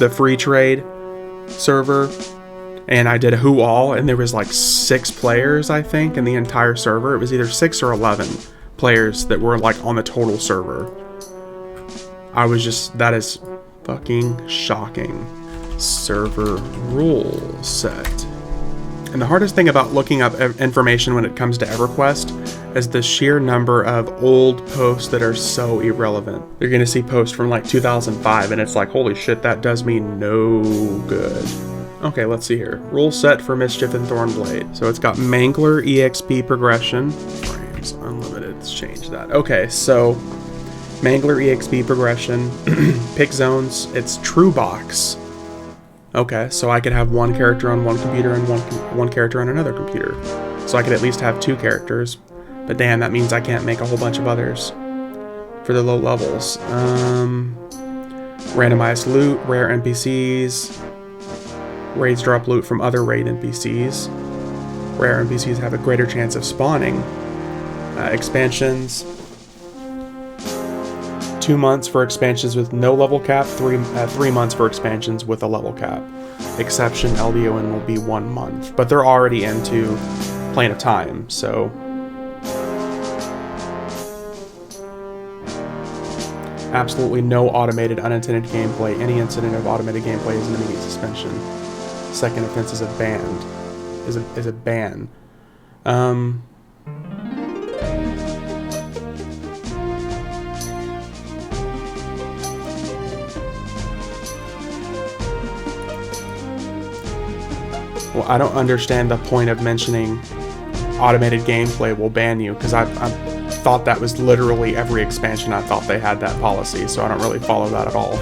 free trade server, and I did a who all, and there was like 6 players, I think, in the entire server. It was either 6 or 11 players that were like on the total server. That is fucking shocking. Server rule set. And the hardest thing about looking up information when it comes to EverQuest is the sheer number of old posts that are so irrelevant. You're gonna see posts from like 2005 and it's like, holy shit, that does me no good. Okay, let's see here. Rule set for Mischief and Thornblade. So it's got Mangler EXP progression. Frames unlimited, let's change that. Okay, so Mangler EXP progression. Pick zones, it's True Box. Okay, so I could have one character on one computer and one character on another computer. So I could at least have 2 characters. But damn, that means I can't make a whole bunch of others for the low levels. Randomized loot, rare NPCs. Raids drop loot from other raid NPCs. Rare NPCs have a greater chance of spawning. Expansions. 2 months for expansions with no level cap, 3 months for expansions with a level cap. Exception, LDON will be 1 month, but they're already into Planet Time, so... Absolutely no automated unintended gameplay. Any incident of automated gameplay is an immediate suspension. Second offense is a ban. Well, I don't understand the point of mentioning automated gameplay will ban you, because I thought that was literally every expansion. I thought they had that policy, so I don't really follow that at all.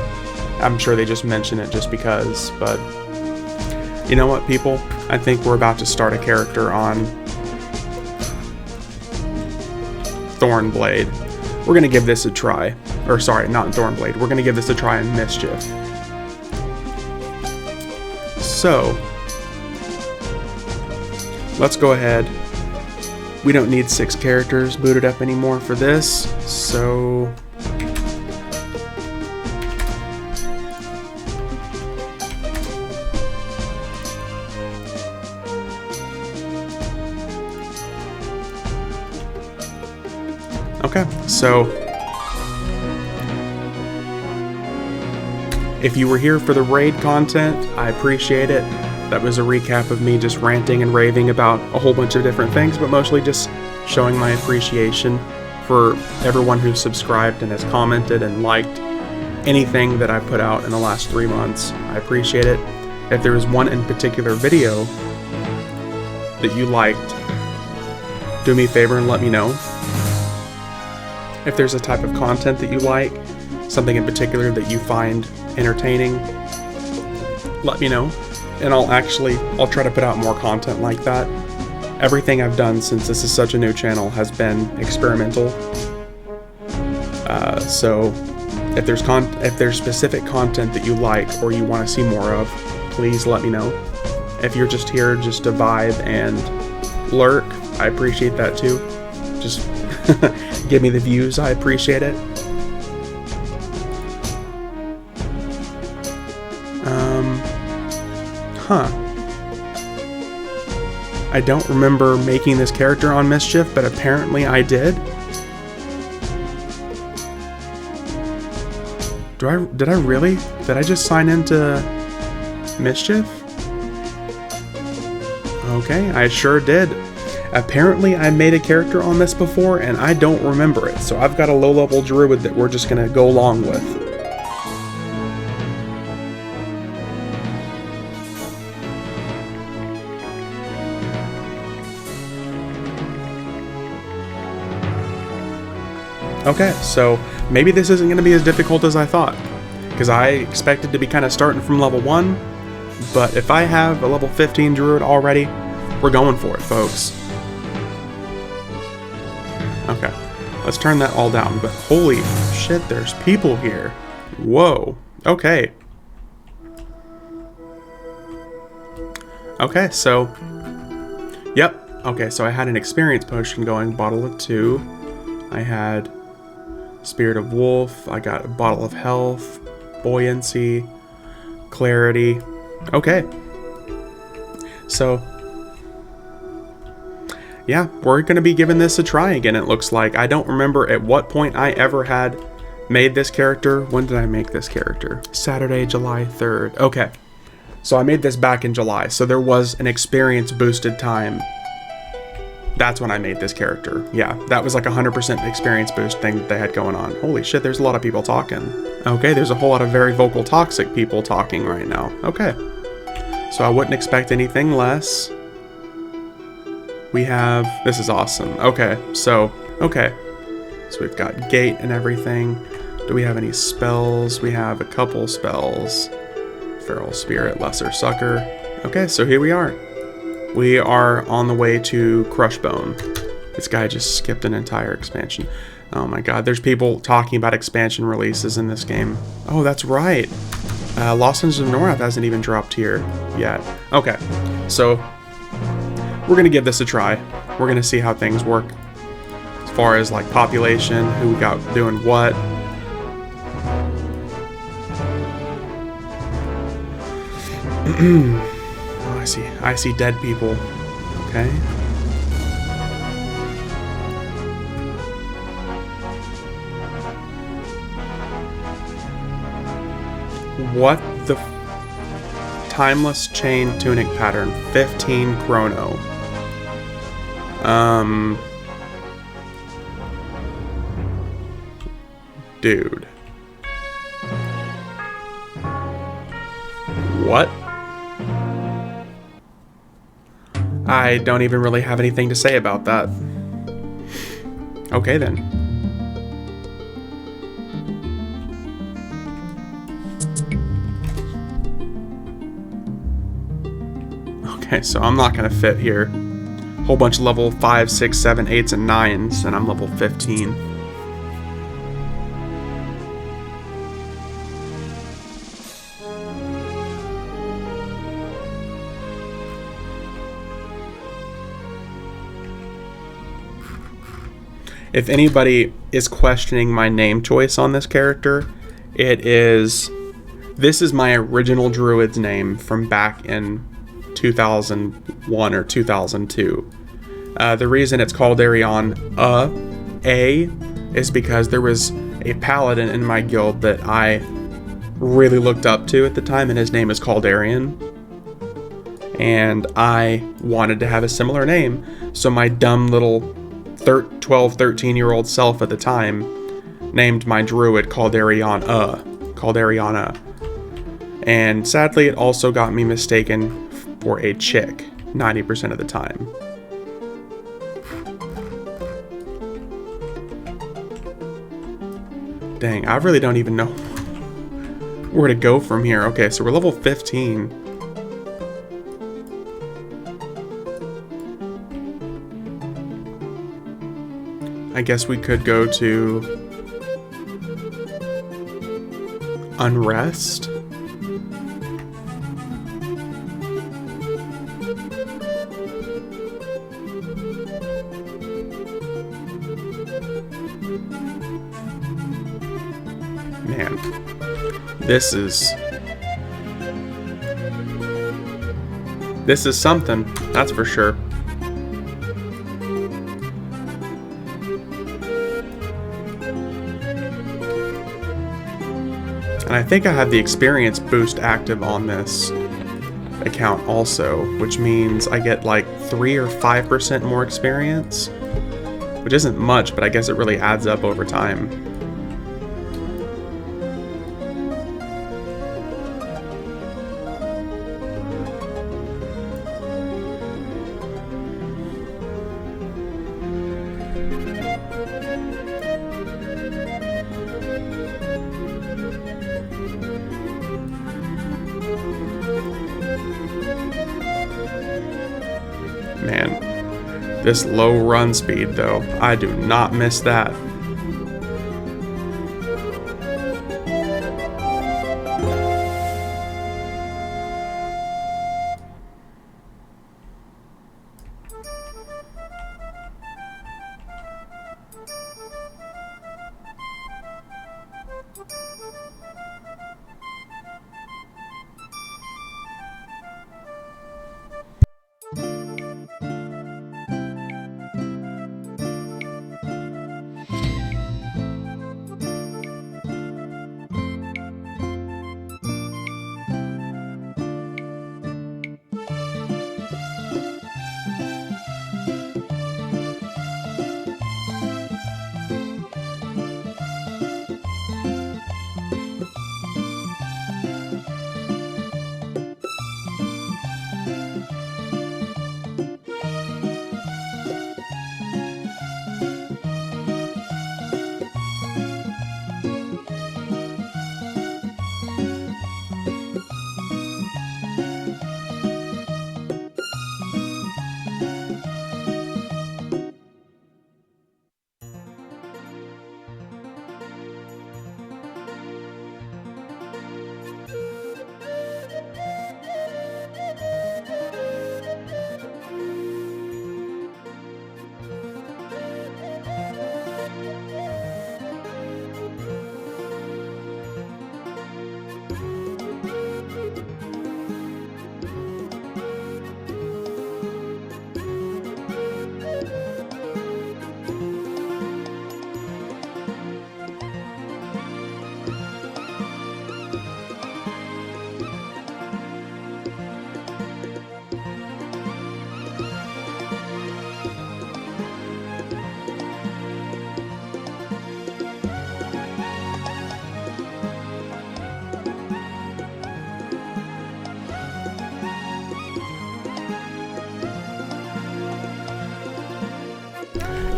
I'm sure they just mention it just because, but you know what, people? I think we're about to start a character on Thornblade. We're gonna give this a try. Or sorry, not Thornblade. We're gonna give this a try in Mischief. So let's go ahead. We don't need 6 characters booted up anymore for this, so... Okay, so... if you were here for the raid content, I appreciate it. That was a recap of me just ranting and raving about a whole bunch of different things, but mostly just showing my appreciation for everyone who's subscribed and has commented and liked anything that I put out in the last 3 months. I appreciate it. If there was one in particular video that you liked, do me a favor and let me know. If there's a type of content that you like, something in particular that you find entertaining, let me know. And I'll try to put out more content like that. Everything I've done since this is such a new channel has been experimental. So if there's specific content that you like or you want to see more of, please let me know. If you're just here just to vibe and lurk, I appreciate that too. Just give me the views, I appreciate it. I don't remember making this character on Mischief, but apparently I did. Did I really? Did I just sign into Mischief? Okay, I sure did. Apparently I made a character on this before and I don't remember it, so I've got a low-level druid that we're just gonna go along with. Okay, so maybe this isn't going to be as difficult as I thought, because I expected to be kind of starting from level 1, but if I have a level 15 druid already, we're going for it, folks. Okay, let's turn that all down, but holy shit, there's people here. Whoa, okay. Okay, so, yep, okay, so I had an experience potion going, bottle of 2, I had Spirit of Wolf, I got a bottle of health, buoyancy, clarity. Okay. So, yeah, we're going to be giving this a try again, it looks like. I don't remember at what point I ever had made this character. When did I make this character? Saturday, July 3rd. Okay. So I made this back in July, so there was an experience boosted time. That's when I made this character. Yeah, that was like 100% experience boost thing that they had going on. Holy shit, there's a lot of people talking. Okay, there's a whole lot of very vocal toxic people talking right now. Okay. So I wouldn't expect anything less. We have... This is awesome. Okay, so we've got gate and everything. Do we have any spells? We have a couple spells. Feral Spirit, Lesser Sucker. Okay, so here we are. We are on the way to Crushbone. This guy just skipped an entire expansion. Oh my god, there's people talking about expansion releases in this game. Oh, that's right. Lost Engines of Norath hasn't even dropped here yet. Okay, so we're gonna give this a try. We're gonna see how things work as far as like population, who we got doing what. Oh, I see dead people. Okay. What the timeless chain tunic pattern, 15 chrono. Dude. What? I don't even really have anything to say about that. Okay then. Okay, so I'm not gonna fit here. Whole bunch of level 5, 6, 7, 8s, and 9s, and I'm level 15. If anybody is questioning my name choice on this character, this is my original druid's name from back in 2001 or 2002. The reason it's called Arion A is because there was a paladin in my guild that I really looked up to at the time, and his name is called Arion. And I wanted to have a similar name, so my dumb little 12, 13-year-old self at the time named my druid Caldariana. And sadly, it also got me mistaken for a chick. 90% of the time. Dang, I really don't even know where to go from here. Okay, so we're level 15. I guess we could go to Unrest. Man, this is something, that's for sure. And I think I have the experience boost active on this account also, which means I get like 3 or 5% more experience, which isn't much, but I guess it really adds up over time. Man, this low run speed though, I do not miss that.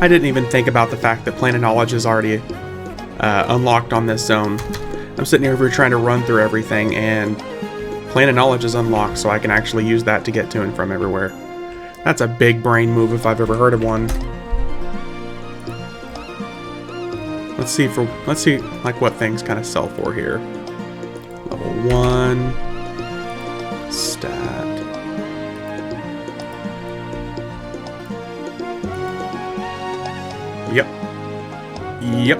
I didn't even think about the fact that Planet Knowledge is already unlocked on this zone. I'm sitting here trying to run through everything, and Planet Knowledge is unlocked, so I can actually use that to get to and from everywhere. That's a big brain move if I've ever heard of one. Let's see like what things kind of sell for here. Level 1 stat. Yep. Yep.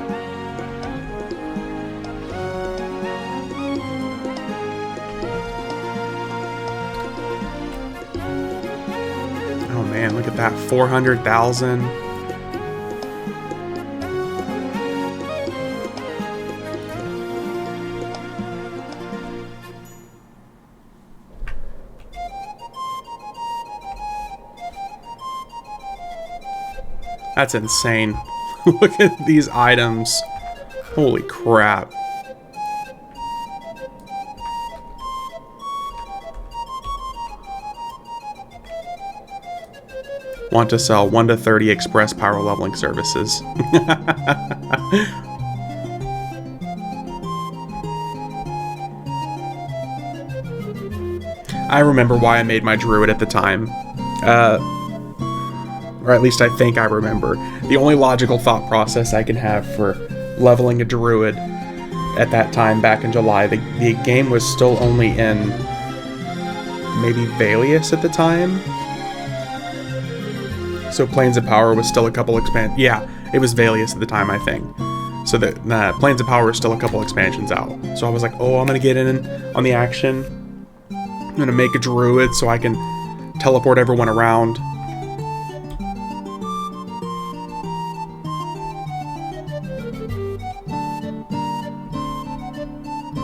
Oh man, look at that. 400,000. That's insane. Look at these items. Holy crap. want to sell 1 to 30 express power leveling services. I remember why I made my druid at the time. Or at least I think I remember. The only logical thought process I can have for leveling a druid at that time back in July, the game was still only in maybe Valius at the time. So Plains of Power was still a couple yeah, it was Valius at the time, I think. So the Plains of Power was still a couple expansions out. So I was like, oh, I'm gonna get in on the action. I'm gonna make a druid so I can teleport everyone around.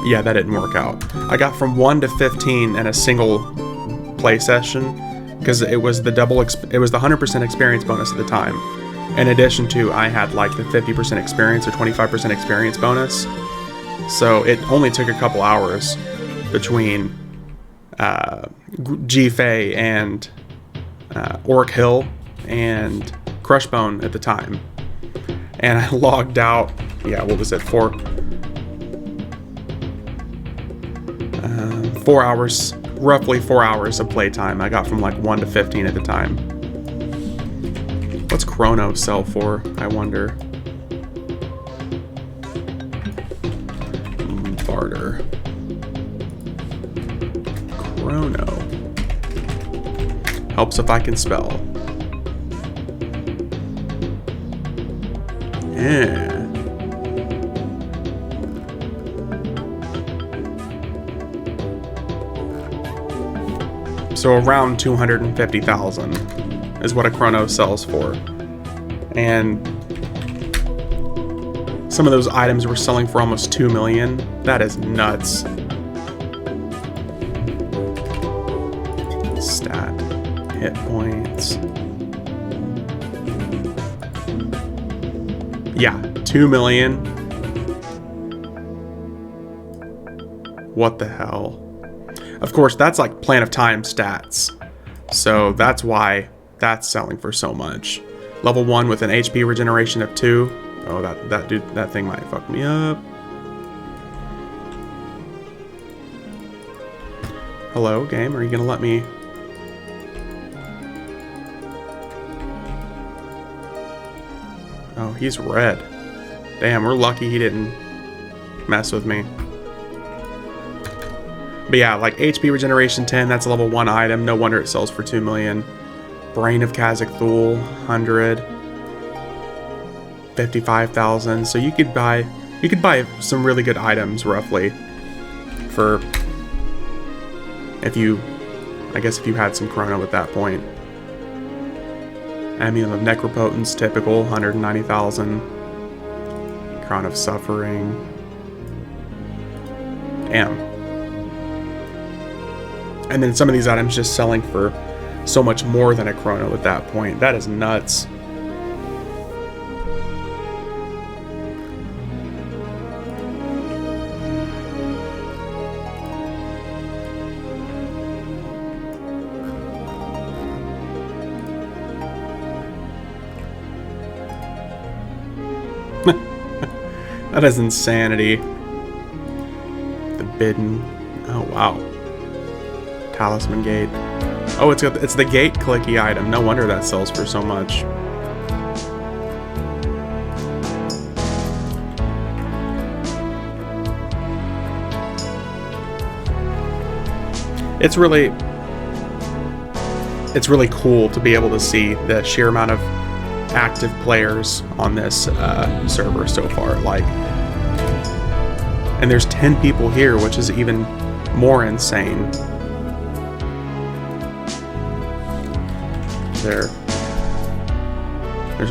Yeah, that didn't work out. I got from 1 to 15 in a single play session because it was the 100% experience bonus at the time. In addition to, I had like the 50% experience or 25% experience bonus. So it only took a couple hours between G-Fei and Orc Hill and Crushbone at the time. And I logged out, yeah, what was it, 4 hours, roughly 4 hours of playtime. I got from like 1 to 15 at the time. What's Chrono sell for, I wonder? Barter. Chrono. Helps if I can spell. Yeah. So around 250,000 is what a Chrono sells for. And some of those items were selling for almost 2 million. That is nuts. Stat, hit points. Yeah, 2 million. What the hell? Of course, that's like Plan of Time stats. So that's why that's selling for so much. Level 1 with an HP regeneration of 2. Oh, that thing might fuck me up. Hello, game, are you gonna let me? Oh, he's red. Damn, we're lucky he didn't mess with me. But yeah, like HP regeneration 10, that's a level 1 item. No wonder it sells for 2 million. Brain of Kazakh Thul, 100. 55,000. So you could buy some really good items roughly for if you had some Chrono at that point. Amulet of Necropotence, typical, 190,000. Crown of Suffering. Damn. And then some of these items just selling for so much more than a Chrono at that point. That is nuts. That is insanity. The Bidden. Oh, wow. Talisman Gate. Oh, it's the gate clicky item. No wonder that sells for so much. It's really cool to be able to see the sheer amount of active players on this server so far. Like, and there's 10 people here, which is even more insane. There's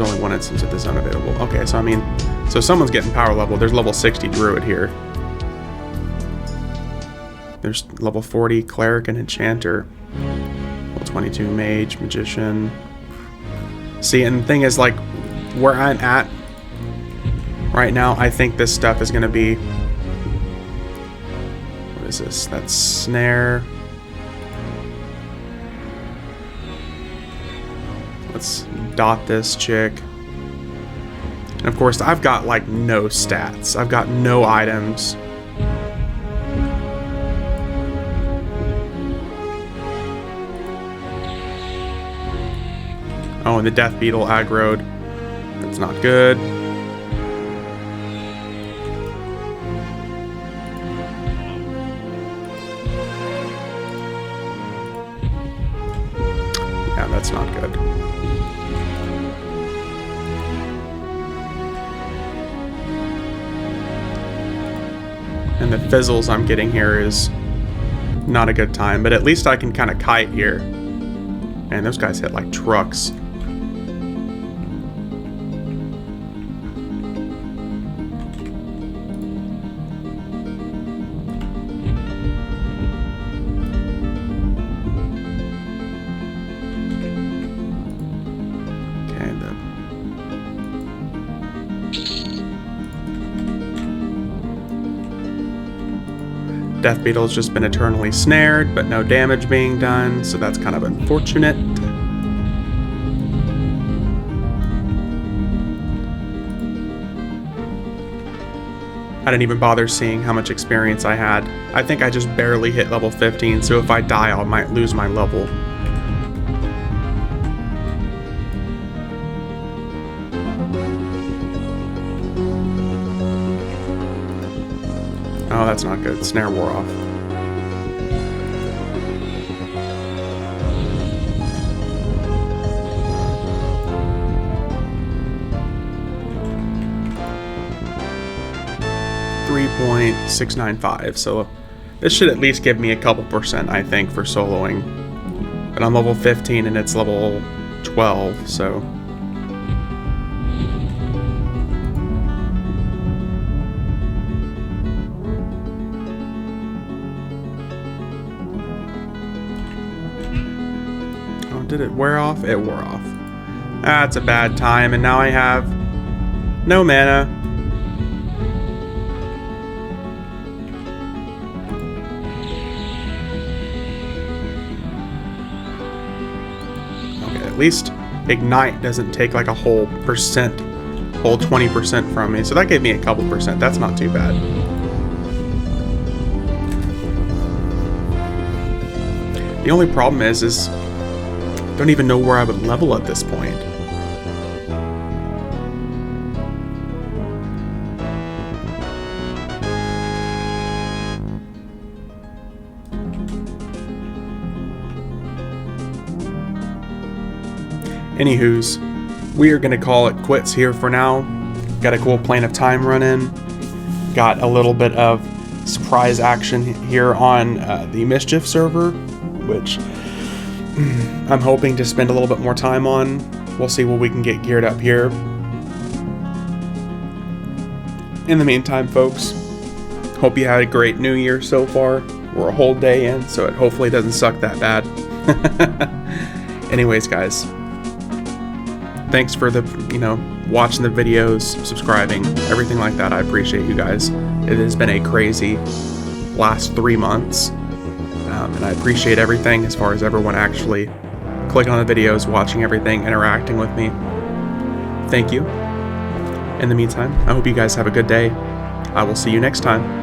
only one instance of this unavailable. Okay, so I mean, so someone's getting power level. There's level 60 Druid here. There's level 40 Cleric and Enchanter. Level 22 Mage, Magician. See, and the thing is, like, where I'm at right now, I think this stuff is going to be... What is this? That's Snare. Let's dot this chick. And of course, I've got like no stats. I've got no items. Oh, and the Death Beetle aggroed. That's not good. Yeah, that's not good. And the fizzles I'm getting here is not a good time, but at least I can kind of kite here. Man, those guys hit like trucks. Death Beetle's just been eternally snared, but no damage being done, so that's kind of unfortunate. I didn't even bother seeing how much experience I had. I think I just barely hit level 15, so if I die, I might lose my level. Oh, that's not good. Snare wore off. .695, so this should at least give me a couple percent, I think, for soloing. But I'm level 15 and it's level 12, so... Did it wear off? It wore off. That's a bad time, and now I have no mana. Okay, at least Ignite doesn't take like a whole 20% from me, so that gave me a couple percent. That's not too bad. The only problem is don't even know where I would level at this point. Anywho's, we are going to call it quits here for now. Got a cool Plane of Time run in. Got a little bit of surprise action here on the Mischief server, which I'm hoping to spend a little bit more time on. We'll see what we can get geared up here. In the meantime, folks, hope you had a great new year so far. We're a whole day in, so it hopefully doesn't suck that bad. Anyways, guys, thanks for the, watching the videos, subscribing, everything like that. I appreciate you guys. It has been a crazy last 3 months. And I appreciate everything as far as everyone actually clicking on the videos, watching everything, interacting with me. Thank you. In the meantime, I hope you guys have a good day. I will see you next time.